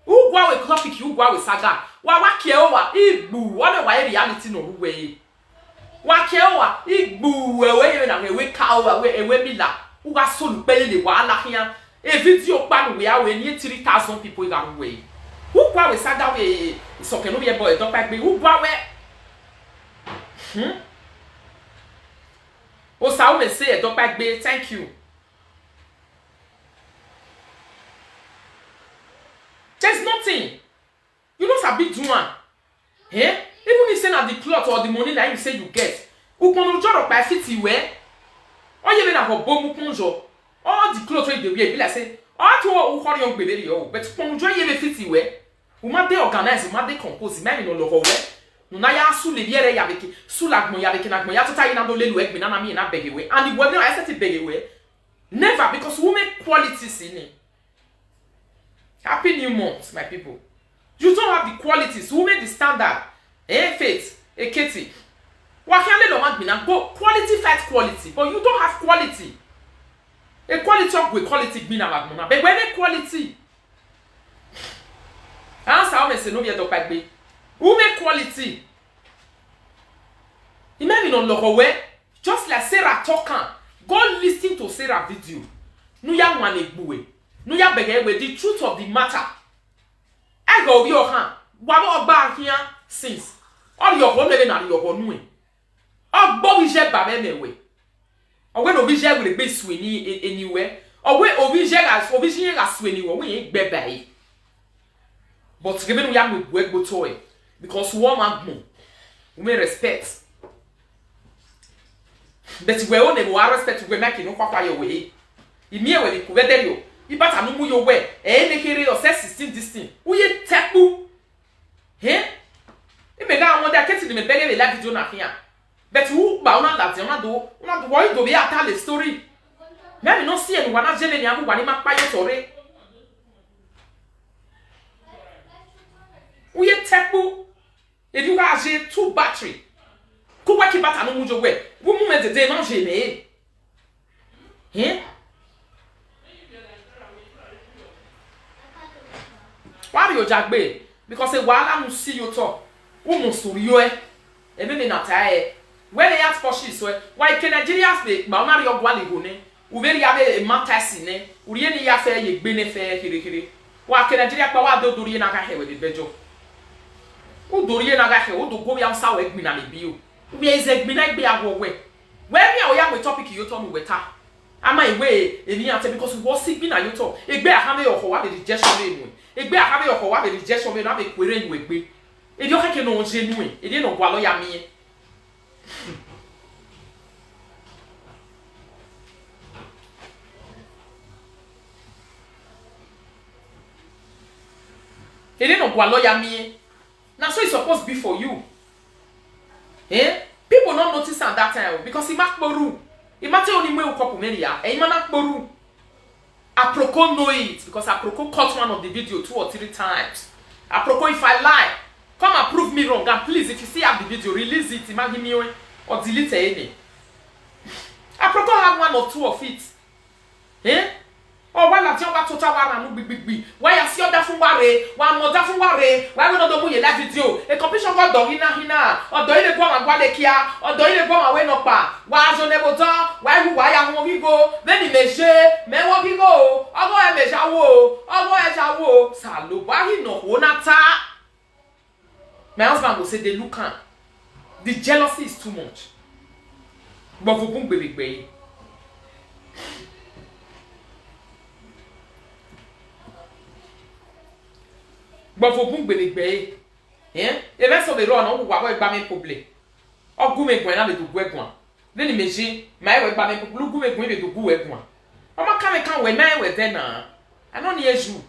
Who go away topic? You go away saga. Wa keowa. Igbu. What a reality no way. Wa keowa. Igbu. We na we kawa. We bila. Who are so belly wa la here. A video pan we are we near 3,000 people that way. Who go we saga we so can no be boy don't back me who go we o sa we say don't back me thank you. There's nothing. You know sabi do one. Even if say na the cloth or the money that you say you get. Who can job by 50 where? Or you na go bomu kunjo. All the clothes wey dey wear be like say all to who call young baby yo but kunjo ye be 50 where? Uma de organize, uma de compose, même no logo we. No na ya su le biere ya beki, su lagmo ya beki na tota ina do lelu egbe na mi na bege we. And the women I set bege we. Never because we make qualities in it. Happy new month, my people. You don't have the qualities, we make the standard. Faith, Katie. Wa can le lo ma gbe na go quality fight quality, but you don't have quality. A quality of with quality gbe na magmo na. But when quality answer how me say no be do pack be. Who make quality? Imagine on logo we just like Sarah talking. Go listen to Sarah video. No ya wan egbuwe. No ya bege we the truth of the matter. I go be your hand. Wa mo gba here since. All your home le na your home nu. Ogbo wi je ba me we. Owe no bi je we gbe sueni anywhere. Owe obi je ga sueni wo we gbe bai. But given we am with go toy because one man we may respect. But we only respect we make no kwakwa your way. Imi e we ku better yo. Ibata no mu your way. Ne here your 16 this thing. We tepu. E me ga won da keti me bege le la video na here. But who ba una la una do why do be tell the story. Me no see anyone na jele ni abu wa ni ma pa yo sore. We tepu. If you guys have 2 battery. Kuwa ki bata no mujo we. We moment de day man jeme. Eh? Why do you jagbe? Because a while I see you talk. Almost you eh? Even in a tie. When they ask for she so why can Nigerians be Mauna your Gwali Gune? Uveri have a matasine, Urieni Yafe, ye benefe, Hiri. Why can Nigeria power do Durianaga with the bejo? Who Durianaga, who do go young sour egg minami bio? We is a midnight be our way. When we are with topic you told me with her. Am I way if you answer because we was sipping at you talk? A bear have your what is just anyway. A bear have your what is just over not a query with me. If you can know genuine, it didn't know what lawyer me. He didn't know what lawyer me. Now so it's supposed to be for you. Eh? People don't notice at that time because he marked Boru. He might only make a couple media. And he might Boru. Aproko know it because Aproko caught one of the video 2 or 3 times. Aproko, if I lie, come and prove me wrong. And please, if you see have the video, release it, imagine me or delete it. Aproko have 1 or 2 of it. Eh? Oh, why not jump to Tawara? Why are you that from Ware? One more that from Ware? Why would not do your live video? A competition got Hina, or do you go and Gualekia, or do you go away no pa? Why you never done? Why am we go? Then he may share, may walk you go. I'll go and measure woe. I'll go and shall woe. Salu, why he no wonata? My husband will say they look at the jealousy is too much. But for boom baby. But for boom baby, eh? The rest of the run, oh, what about me public? Or go make one to work one. Then the machine, my way by me, blue go make me to go work one. I'm not coming when I was then. I don't hear you.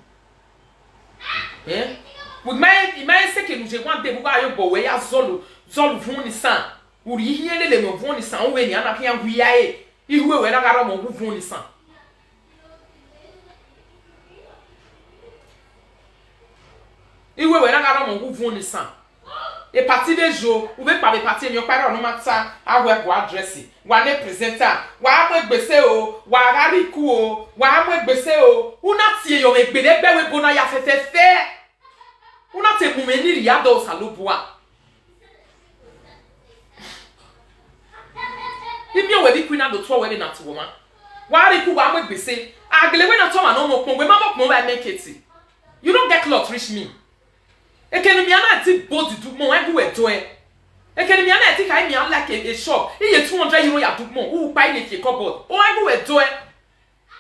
Eh? With my second, you want to buy your boy, I Zolu Voni son. Would you hear the name of Voni son when you're not here? We are you will not got on Voni son. You will not got on Voni son. A party de jour, ou veut pas de party, your parents no matter how well dressing. One presenter, one beseo, one hariku, one beseo, who not see you make bede with Bonaya Fete. Who not a woman in Yado Salupua. If you were the queen of the 12 wedding at woman, why you could be say, I believe when I told my no more, when Mamma more make it. You don't get cloth, reach me. E can be an antique boat to do more and do it to it. E can be an antique I mean like a shop. He is 200 euro ya do more. Who buy it a cupboard? Oh, I go to it.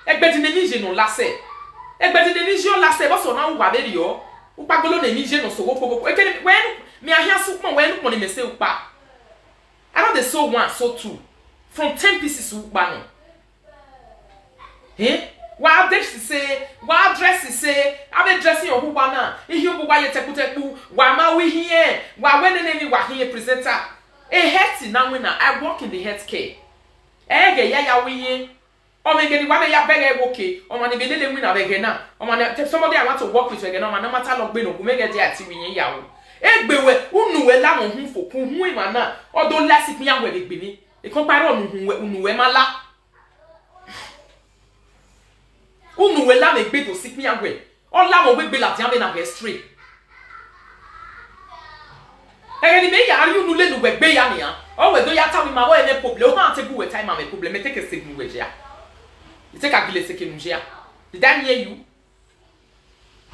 E bet in the Nigerian no last say. E bet in the Nigerian last say, what's on our Waverio? Who pagolo the Nigerian or so. When me I hear soup when money may say upa. I know they sold 1, sold 2. From 10 pieces to banner. Eh? While dress say, I've been dressing your Hubana. If you buy a tepu, why we here? Why when the name was here presenter? A healthy now winner. I work in the healthcare. Ege ya we or make any one ya beg okay, or man, if they didn't win again now, or man, somebody I want to work with again, no matter of being who make a dear in yaw. Egbe, who knew a lamb whom for whom we man, or don't last it me young with it be. A compare on who knew mala. Who will lamb a bit to sick me away? Or lamb will be like jamming up a street. And may are you little with Bayania? Or whether you tell me my way and a problem, not take away time I'm a problem, take a signal with ya. You take a gillis in Jia. Did I hear you?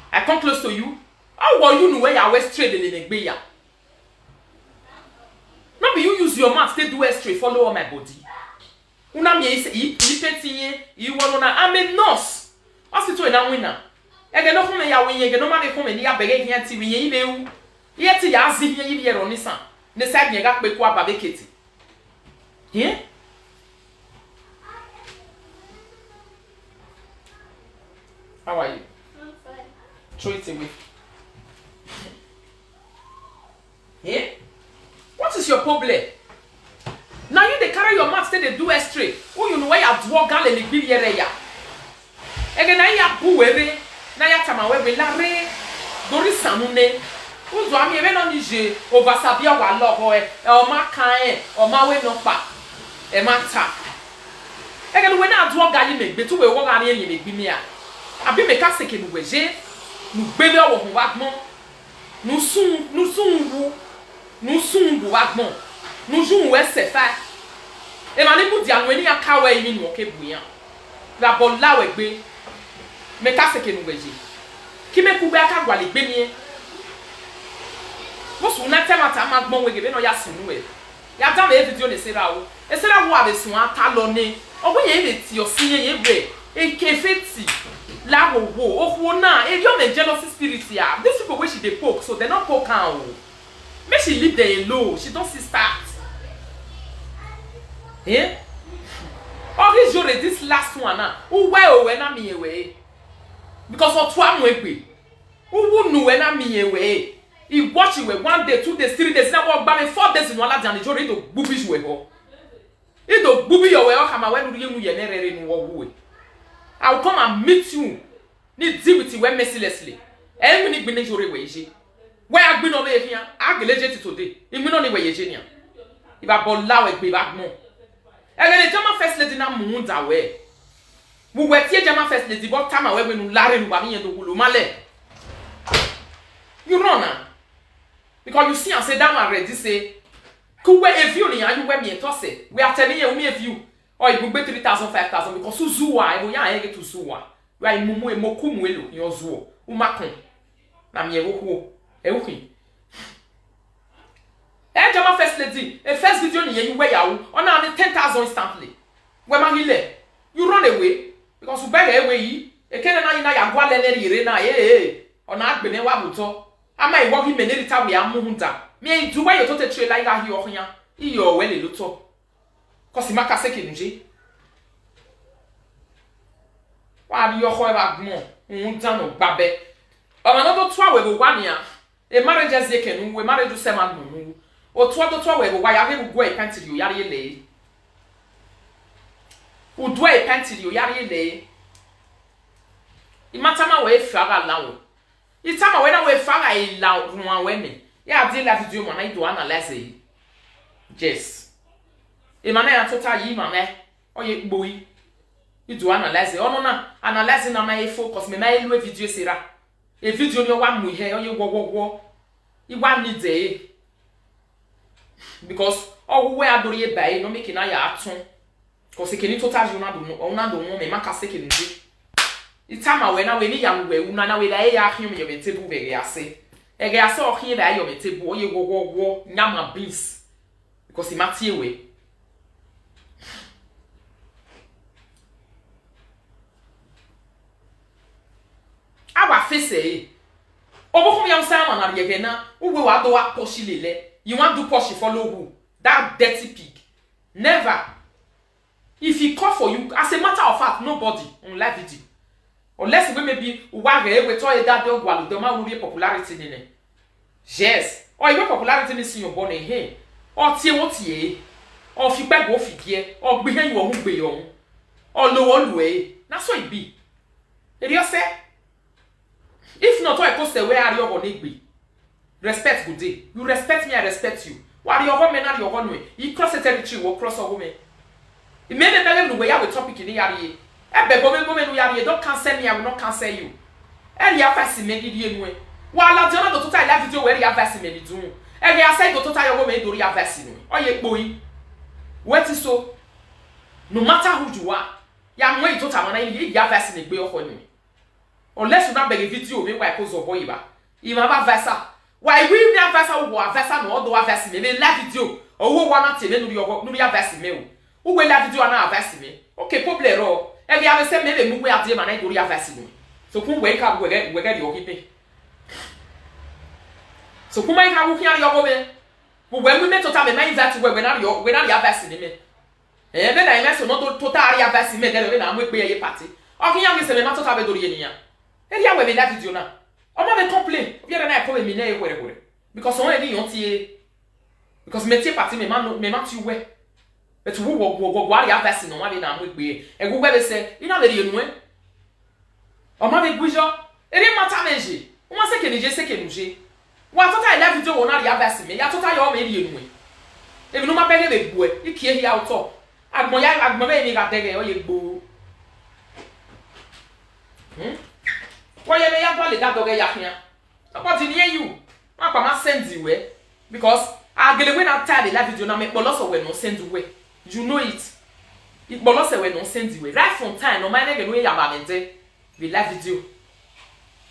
I come close to you. How will you know where I was trading in a Baya? Not be you use your mouth to do a straight follow on my body. Una me is you want to I'm a nurse. Hospital na winner. Ege no come ya wen ege no ma me come ni abege hia ti wen yi bewu. Ye ti ya zi hia yi bi ero ni san. Ne sa gbe ga pe ku aba beketi. Eh? How are you? I'm fine. Throw it away. Eh? What is your problem? Now you they carry your mouth say they do straight. Who you know where you do gal and be here ya. Ege na ya buwere na ya tama we la re dori sanune. Uzo ami ebe no nije over sabia wa loho e o ma kan e o ma we no pa. E ma ta. ege no we na adu oga yi megbe tu we wo ga re yin megbe mi a abi me ka seke nu weje nu gbele owo ho wagbon nu sun bu wagbon nu jun we sefa e ma ni mu di anu ni aka we yi nu oke buyan la bo lawe gbe me ka seke nu weje ki me ku be aka gwale gbe mi mo su na tema ta magbon we gbe no ya sunu we ya da me video ne sera wo e sera wo abesun ata lo ni obo ye le ti o sin ye we e ke feti la wo owo na e yo me jealousy spirit ya these people wey she dey poke so they not poke am o make she leave them alone she don see start this jore this last one na uwe o we na mi ewe because of twa mu egbe uwu nu we na mi ewe he watch you 1 day 2 days 3 days na wo gba me 4 days no ala jan jore to gbubi we ho e do gbubi yo we o kama we nu ye nu ye nerere nu wo wo I will come and meet you. Need deal with you when mercilessly. And we need to jore we je. Where I been over here, I get legit today. You mean only way you genius. If I bought law with back more. And then the German first lady na moons away. We were here German first lady, but time away when you larry and the Hulu Male. You run now. Because you see, I say down already say, could we a view and you wear me a toss it. We are telling you, me a view. Or you will be 3,000, 5,000 because Suzuwa, I will not get to Suwa. You are Mumu and Mokumuelo, your zoo, Umakon. Namiewo, Euki. And Jama first lady, a first video you wear out on 10,000 instantly. Where Mahile, you run away because you beg away. A Kenana Yagualeri Rena, or not Benewa Muto. I might walk him many times we are Munta. Me do why you told a trade like that here. You're well a little. Cause he maka seke nje. Wa di yo ho e ba gmo. Unta no babe. O ma no do twa we go wania. E marriage as ye kenu, we marriage do sema no. O twa do twa we go wa ya he go e pantry o yare le. O do e pantry o yare le. Imatama we faga lawo. Itama we na we faga e lawo nwa we me. Ya di la video mo na do analyze. Yes. Emane ya total yi mame oye gboyi idu analyze ono na analyze na my focus me na elu video sera e video ni wa mu ihe oye gwogbogwo iwa ni de because owo adori e bai no make na ya atun cause keni total you na do no me maka se keni de itama we na we ni ya we una na we da e ya him me be table be ya se e ga se o him da ya me table oye gwogbogwo nyama beans because imati we Our face Obokum yam sama na yegena uwe wa do wa poshi lele you want to poshi follow who that dirty pig never if he call for you as a matter of fact nobody on live video unless we maybe wa re we to e that dog walu do ma we popularity nene yes or you popularity ni sin your born here or tie what tie or fi gbe go fi die or gbe hen you ohun gbe yo or lo lu e na so e be e dio say if not, I post where are you going to respect good day. You respect me, I respect you. What are your home and your one way? You cross the territory, will cross a woman. It may be better the way I have a topic in the area. I beg women we are here. Don't cancel me, I will not cancel you. And you have fascinated you anyway. While I don't know the total life video where you have fascinated you. And you say the total woman do you have fascinated. Oh, yeah, boy. What is so? No matter who you are, you are going to total when you have fascinated by your home. Unless you not beg a video, me why cause of boy ba. You have versa. Why we na versa wo versa no do versa me live video. O wo wana tele no ya versa me o. Wo we live video na versa me. Okay, problem ro. E bi ave se me le mu we ade ma na do ya versa me. So kun we ka we get the okipe. So kun mai ka wo kian yo go me. Wo we me total me mind that we na ya versa me. E be na me so no total ya versa me de na mo pe ye party. O kian me se me ma total be do ye niya. E ya we me live video na. On m'a complain. Viens na pour me na e because on dit on tie because métier parti me man tu we. But wo ya verse no ma be na mo gbe. E go be say, ina be de nu e. On m'a be bujo. E re mata menje. O ma se ke nije se ke nuje. Wa tota live video won na ya verse me. Ya tota yo me de nu e. E bi no ma be be bu e. Ikie hi auto. Agmo me ni ga dege o ye gbo. Why you may have that dog yaknya? What in you? I send you away because I get when I tell the life video now make bolos away no send away. You know it. It bolos away no send away. Right from time no mind again way yabamente the live video.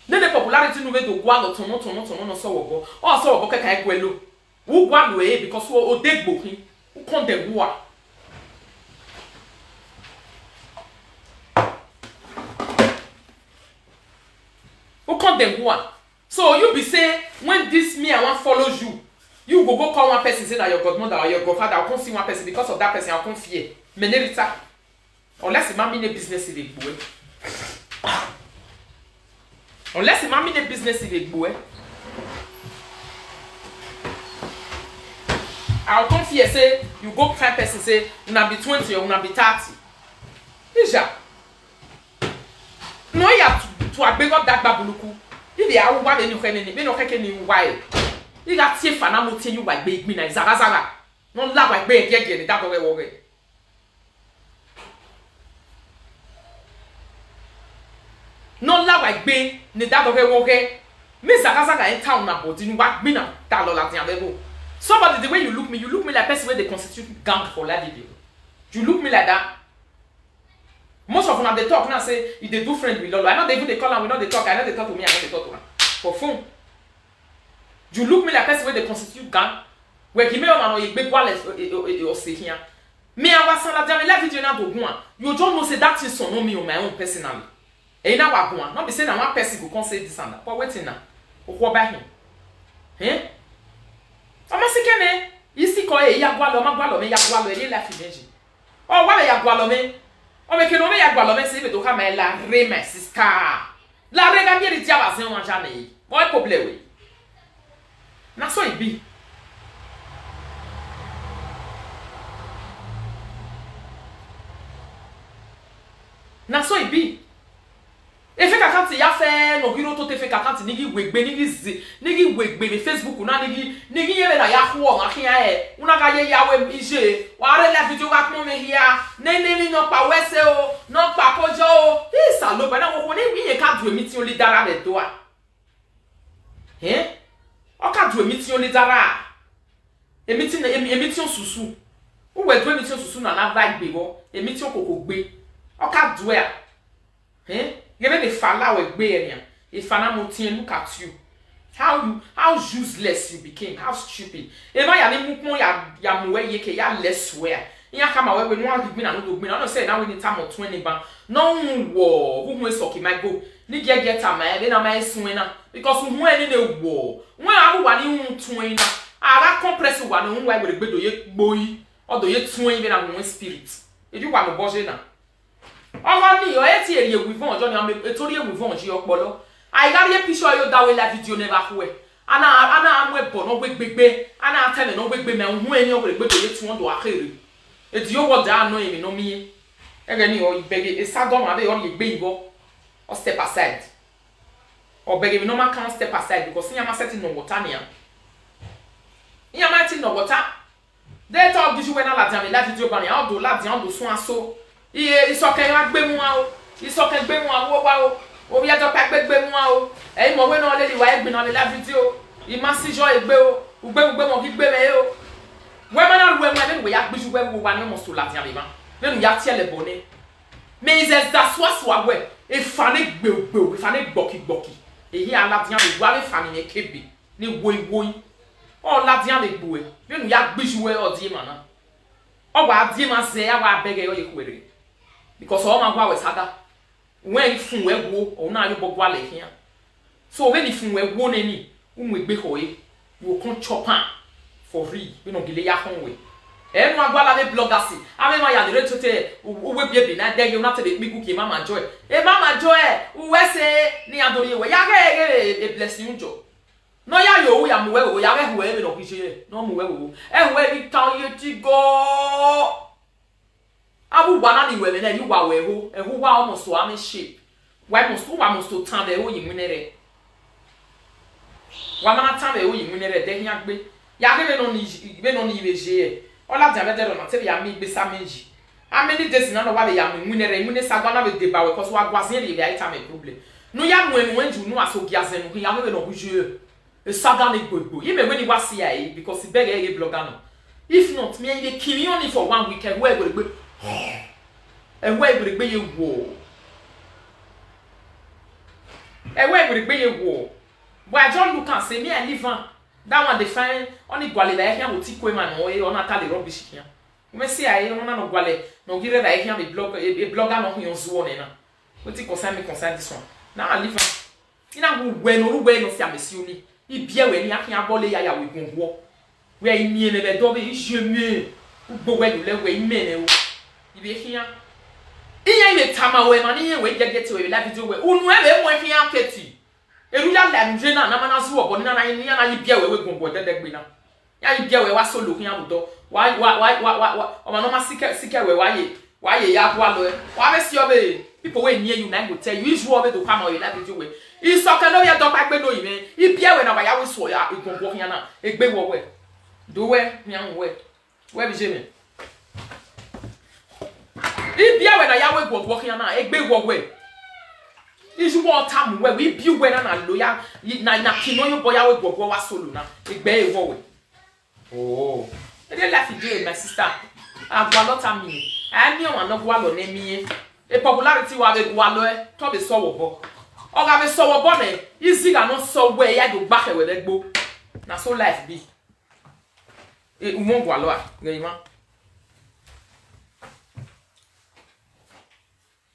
Then the popularity no way to go tono no so go. Oh so go kai gwelo. Who go away because o degbo hin. Who come the war. Who come them one? So you be say when this me I want follows you, you go call one person say that your godmother or your godfather. I'll come see one person because of that person. I'll come fear. Menerita. Unless the man in a business in the boy. Unless the man in a business in the boy. I'll come fear say you go find person say una be 20 or una be 30. Deja. No you have to bring up that babuluku. If you are one any when me no keke ni why. You got tie fa na mo tie you why be me na zaga. No la why be gege ni that go we. No la why be ni that go we. Me zaga in town na but you why me na that lo la tian be. Somebody the way you look me like person where they constitute gang for that video. You look me like that. Most of them they talk now say if they do friend with Lolo. I know they even they call and we know they talk. I know they talk to me. I know they talk to them for phone. You look me like person where they constitute gang. Where he may or you big wallet or say here. Me I was on la live video now to go. You don't know say that thing so know me on my own personally. And now I go on. Not be saying that one person go come say this and that. But waiting now. What about him? Eh? I'm saying eh. You see ko e ya gwalo me ya gwalo e la fideji. Oh wale ya gwalo me. O me que no me ya gwalo me se be to ka me la re my sister. La re ga mi ri tia ba se won ja me. Boy problem we. Na so e be. Na so e be. E fe kakanti ya fe no hiro to te fe kakanti nigi wegbe nigi wegbe ni Facebook na nigi yele na ya ho ma kia e una ga ye ya we ije wa re la video ga pon me hia ne no pa wese o no pa kojo o e salo ba na wo ni ye ka du emi ti o le dara be do a o ka du emi ti o le dara emi ti o susu o we du emi ti o susu na vibe go emi ti o kokko gbe o ka du e Give me the falla with bear. If Fanamotin look at you. How useless you became, how stupid. If I am more ya muwe ya less swear. Ya come away with one been and no I don't say now we need time of 20 bang. No war, who will sock my go. Need get a man, then I may swinner. Because who went in the war. When I want you twin. I compress one who I will be the boy or the twin even a spirit. If you want to boss now. Oh ni o eti eri wivon ojo ni am etori wivon ji opolo ai gari e picture yo dawe la video never hwe ana amwe bo no gbegbegbe ana atele no gbegbe me hu eni o gbegbe to yetu won do akere edi yo wo da no emi no mi ege ni o bege e sadom ade o le gbe ibo o step aside o bege mi no ma can step aside because nya ma setting no water nia nya ma tin no water they talk this when ala jam la video ban ya o do la di on do sun aso iye isoke wa gbe mu a o isoke gbe mu a wo wa o o ya to pa gbe mu a o e mo we no le wa egbe no le la video I ma si jo egbe o ugbe mo ki gbe me o we ma na ruwe mu na we ya gbe ju we wo wa ni mo so la ti am ma me nu ya tie le bone me is that so we e fa ne gbe e fa ne gboki e hi ala ti am wa le fa ni kebe ni wo o la ti am le gbo e me nu ya gbe ju we o di ma na o wa di ma se ya wa bege yo ye kwere because all my was harder when fun we wo o na yo bogwa le hia so when fun we wo na ni we gbe hoye you can chop am for free we no gele ya hon we e no agwala be blogger si ame ma ya de retote we bie na de you na te be kuki mama joy we se ni adori we ya ge e blessing jo no ya yo ya mu we ya ge we no kise no mu we we bi tan ye ti go abu wana ni wele na you wa we ho e ho wa almost so am shape why must to tan be ho yimunere wa mana tan be ho yimunere de hia gbe ya ke be no ni beje o la dia be de no te ya mi gbe sa meji How many days na no wa be ya me nwune sagwa na be deba we cause wa gwazen le ya ita me problem. No ya mo enu wenju no aso giazen no ya me no bujue. E saga ne gbogbo. Ye me when you was here because beg e blogger no. If not, me dey kill you only for 1 weekend where go gbe. And where go gbe ye wo. And where go gbe ye wo. But I just look and say me I live on that one define only gwale da ehia oti kwema no e ona ta le rubbish here. Me see I ona no gwale no gire da ehia me blogger no hu zo ne na. Wetin concern me concern this one. Now I live on. Ina wo we no si amesi oni. Ibia we ni akin abole ya we gunwo. We imi me be do be jeme. Ugbo we le we imi ne o. Ibe hia. Iya ile tama we ma ni we get we la video we. Unu e be mo hia keti. Eru ya la nje na mana so obo ni na ni na ibia we gunwo dedegbe na. Ya ibia we wa solo hia budo. Wa o ma no ma sika we wa ye ya kwa lo. Wa be si obe. People wey near you na go tell you is what be do come or you la video we. Isoke no ya dokpa gbe no ime. Ibia we na wa ya we so ya igongo hia na. Egbe wo we. Do we nyan we. We bi jeme. Ibia we na ya we gongo hia na egbe wo we. Isu wo tam we bi we na lo ya na kino yo boya we gongo wa solo na. Egbe wo we. Oh. E dey laugh again my sister. Agwa lot am mi. Ani o no gwa lo na mi. A popularity wa be gwa lo e to be so wo bo. O ga be so wo bo na easy ga no so we ya do back we legbo. Na so life be. E umo gwa lo a ngeima.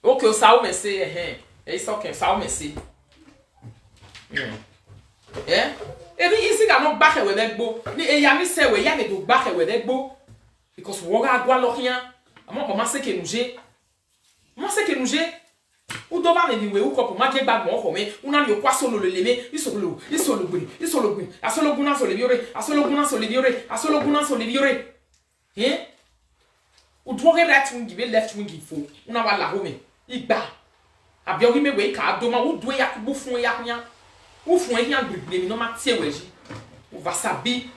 Okay, o sa o me say it's okay, sa o me say. Eh? E be easy ga no back we legbo. Ni e ya mi say we ya me do back we legbo. Because wo ga gwa lo hia. Amo ko ma se ke nuje. Moi c'est que nous j'ai ou doba me biwe ou ko pour ma ke bag mo ko me una ni okwa solo le leme isolo gbe asolo guna so le biore asolo guna so le biore ou doge right wing give left wing fo una wa la ho me igba abia wi me we ka do ma wo do ya ku fun ya nya wo fun ya gbegbe mi no ma tie we ji o va sabi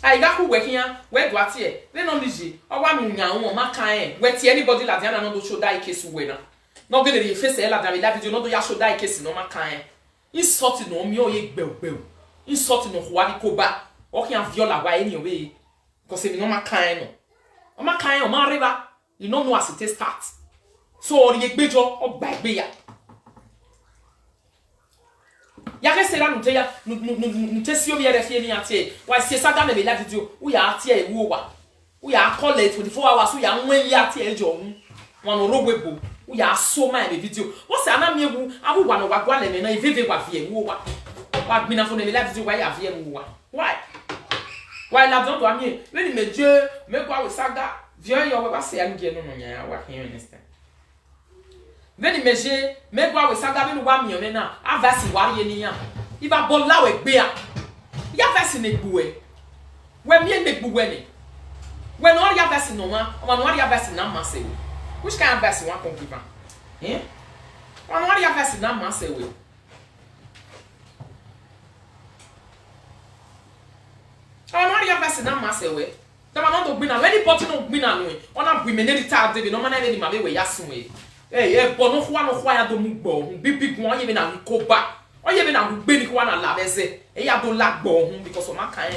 ai ga ku we kian we do atie we no lije o wa mi nya won ma kan we tie anybody la diana no do show die case we na no go dey face e la da video no do ya show die case no ma kan insult no mi o ye gbe insult no wa ni ko ba o kian viola wa eni we because mi no ma kan no o ma kan o ma river you no know as it start so o ye gbejo o gba gbe ya ya ke sera no teya no tesio bi refie ni atie wa sie saga me la video wo ya atie ewu wa wo ya call it 24 hours wo ya nwan ya atie ejo hu wan no rogwebo wo ya so ma me video wo se ana me ewu awu no wa gwa le me na eveve wa vie ewu wa gbina fo ne la video wa ya vie ewu wa why la don to ami we ni meje me gwa we saga vie yo we ba se an ge no nya ya wa hin understand. Veni meje me gwa we saga me no wa mi one na avasi wari ni ya iba bola we gbe a ya vasi ne gbu we mi ne gbu we ni we no ya vasi no ma o ma no ya vasi na ma se we which kind of vasi one come give am o no ya vasi na ma se we o no ya vasi na ma se we tama no do gbina we ni pot no gbina no ona gbi me ne retard de no ma na ni ma we ya sun we bono khwa ya do mu gbo hu bibi gun oye be na ko ba oye be na gbe ni kwa na la beze ya do la gbo hu because o ma kan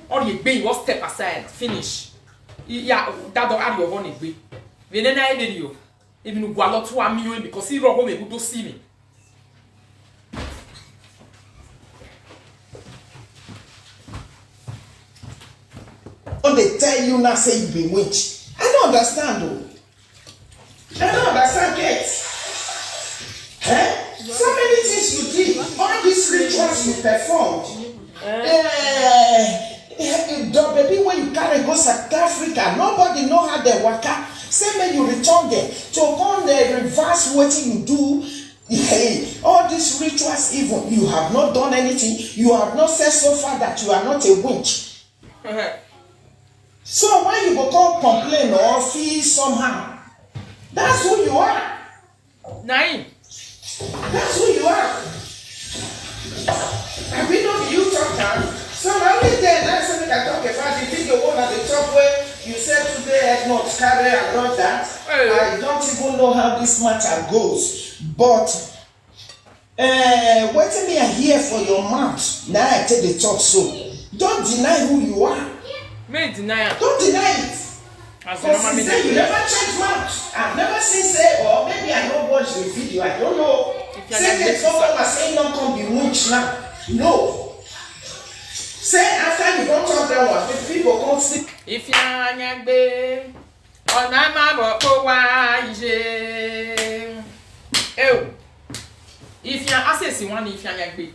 or ye gbe you step aside finish ya that do ari obo ni gbe we ne na e dey yo even nu gwa lot wa mi yo because iro ho me do see me oh they tell you now say you be witch. I don't understand though. I don't understand yet. So many things you did, all these rituals you performed. The baby when you carry go South Africa, nobody know how they waka. Say when you return there, to come the reverse what you do. Hey, all these rituals even, you have not done anything. You have not said so far that you are not a witch. So why you go come complain or feel somehow? That's who you are. Naim. That's who you are. And we know you talk now. So only then that's something I talk about. You think you want at the top where you said to like not carry around that. Hey. I don't even know how this matter goes. But wetin me I hear for your mouth, now I take the talk so. Don't deny who you are. Me deny am. Don't deny it. As Because mama he me say you dey never change mouth. I've never seen say, or maybe I don't watch the video, I don't know. If you're Say not the someone was saying don't come be winch now. No. Say after you don't talk that one, the people come see. Ifyanyagbe ọ̀nà máa bọ̀ kó wá ìṣe. Ew. Access one Ifyanyagbe.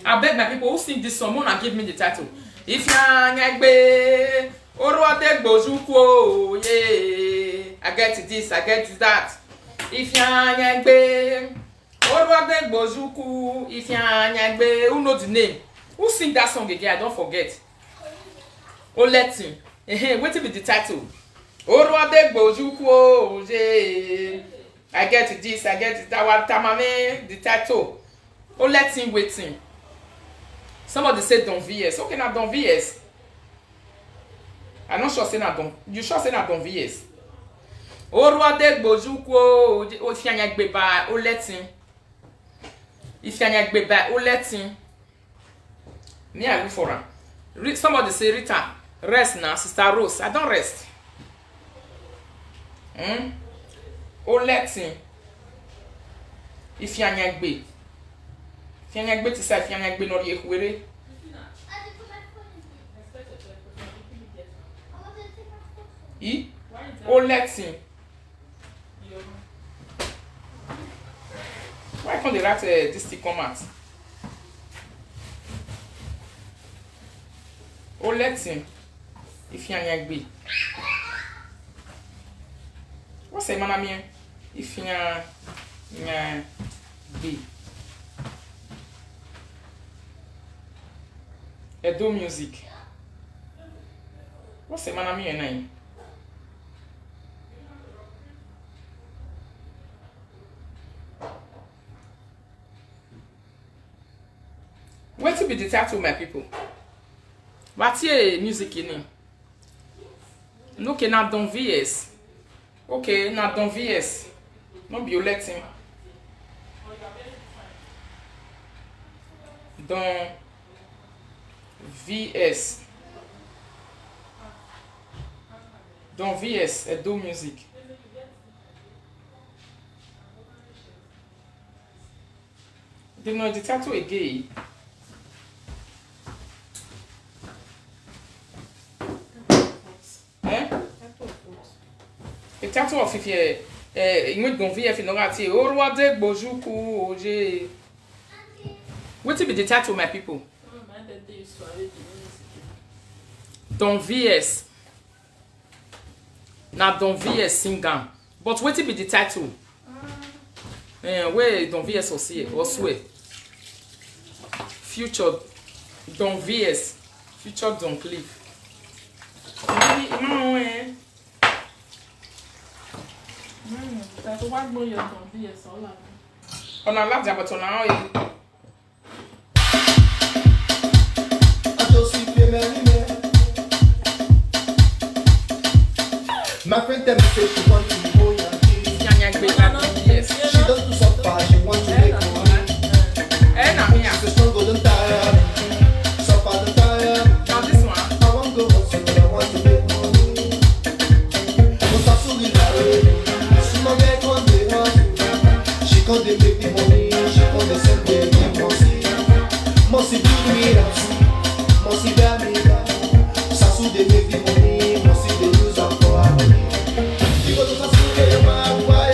I beg my people who sing this song, wanna give me the title. Ifyanyagbe Orode Gbojuku yeah. I get this, I get that. Ifyanyagbe Orode Gbojuku Ifyanyagbe. Who know the name? Who sing that song again? I don't forget. Oletin. Wetin be the title? Orode Gbojuku yeah. I get this, I get that one. Tamame, the title. Oletin waiting. Somebody said Don VS. Okay, now Don VS. I'm not sure say na Don. You sure say na Don VS? Orode Gbojuku Ifyanyagbe ba Oletin. Ifyanyagbe ba Oletin. Me I look for am. Somebody say Rita, rest now, Sister Rose. I don't rest. Oletin. Ifyanyagbe. Ifyanyagbe ti sa Ifyanyagbe no ri ekwere. Oletin. Why can't they write this thing come out? Oletin. Ifyanyagbe. What's say mama mien? Ifyanyagbe. Edo music. What's the man me name? Where to be the title, my people? What's your music in it? Look at Don VS. Okay, now Don VS. Not be letting. Don VS. Don VS, Edo music. They know the title again. The title of if you Don VS in Orati, Orode Gbojuku Oje. What will be the title, my people? Don VS. Now Don VS singer. But what will be the title? Where Don VS or swear? Future Don VS. Future Don Cliff. On a lap but on our My friend tell me say she want to go yes. She don't do suffer, she want to make money. She's a strong golden tire. Suffer the tire. Now this one. I want to go hustle, I want to make money. But I saw it that she no get on the hustle. She can't make the money, she can't send the money. Must do me that, must bear me that. Sasu they make the money, must they use them for our money. You go to Sasu get your man, why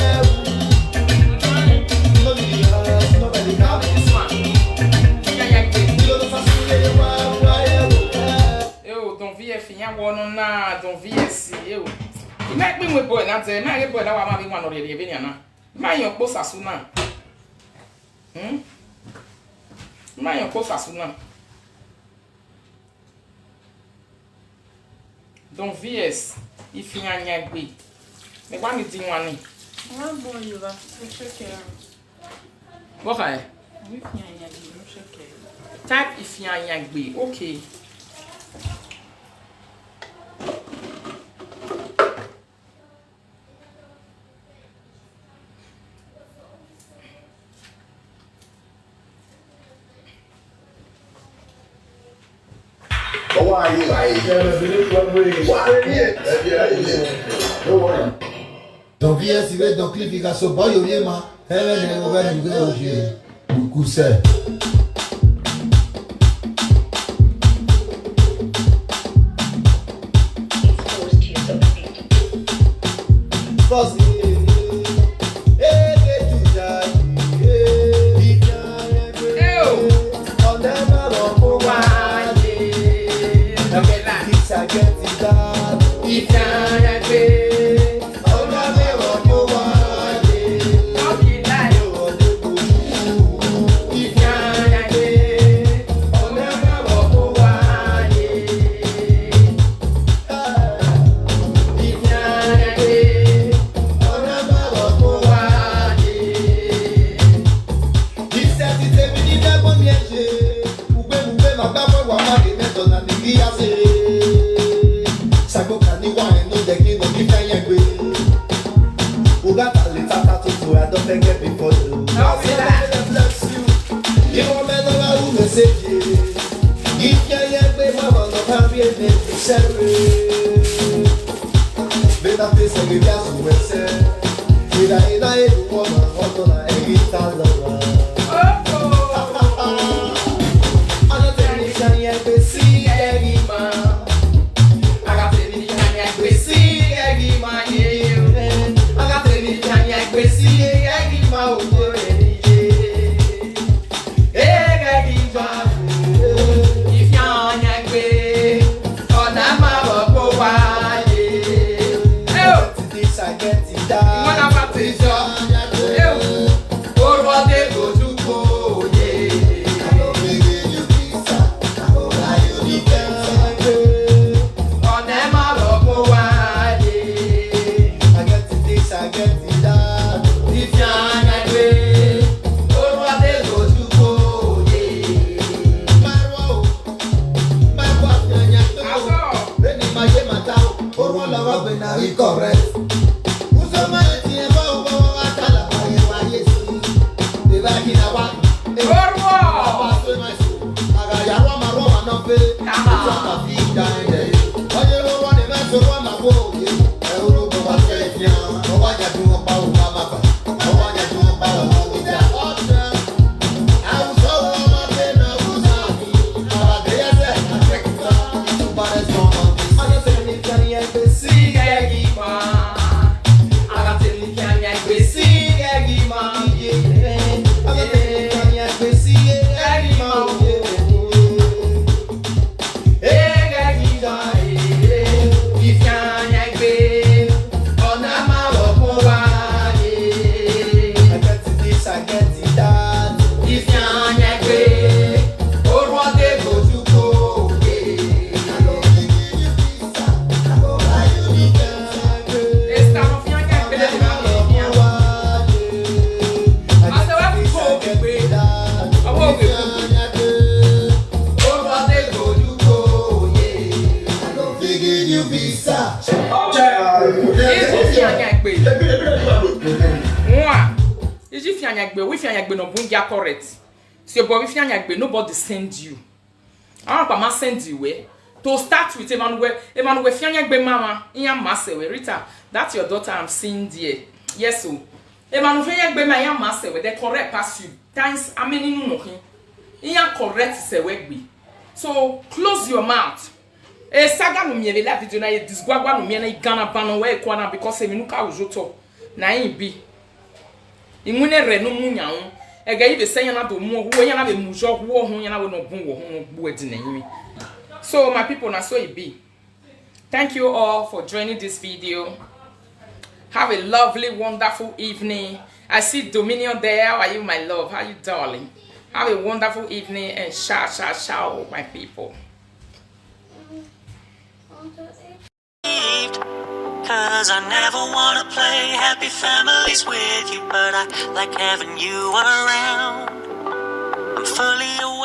nobody has, nobody Now has. this one. You go to Sasu get your man, why Eu, Don VF, one na Don VS, eu. You make me with boy, not the man, boy, that I want to read the na. Man, your post as soon now. Man, your post as soon now. Don VS, Ifyanyagbe. Me want me ding one. What I? Type Ifyanyagbe. Okay. why are you don't worry. Don't viens si vite donc les filles sont pas yoyé ma. Elle est nouvelle nouvelle aujourd'hui. Beaucoup c'est. Correct. So, but if you nobody send you. I don't know send you where. To start with, Emmanuel, Fianyagbe mama, Ian Masewe, Rita, that's your daughter I'm seeing there. Yes, so. Emmanuel Fianyagbe ma Ian Masewe, they correct pass you. Times, I mean, no, Ian correct Sewegbi. So, close your mouth. Saga no miele la video na ye disgwagwa no miele Ghana bano we kwana because e minuka ujoto. Na yin bi. Imune re no munya ho. Ega ibe senya na do mu wo nya na be mujo wo ho nya na wo no bun wo ho bu adi na yimi. So my people, na so it be. Thank you all for joining this video. Have a lovely, wonderful evening. I see Dominion there. How are you, my love? How are you, darling? Have a wonderful evening and ciao, my people. Cause I never wanna play happy families with you, but I like having you around. I'm fully aware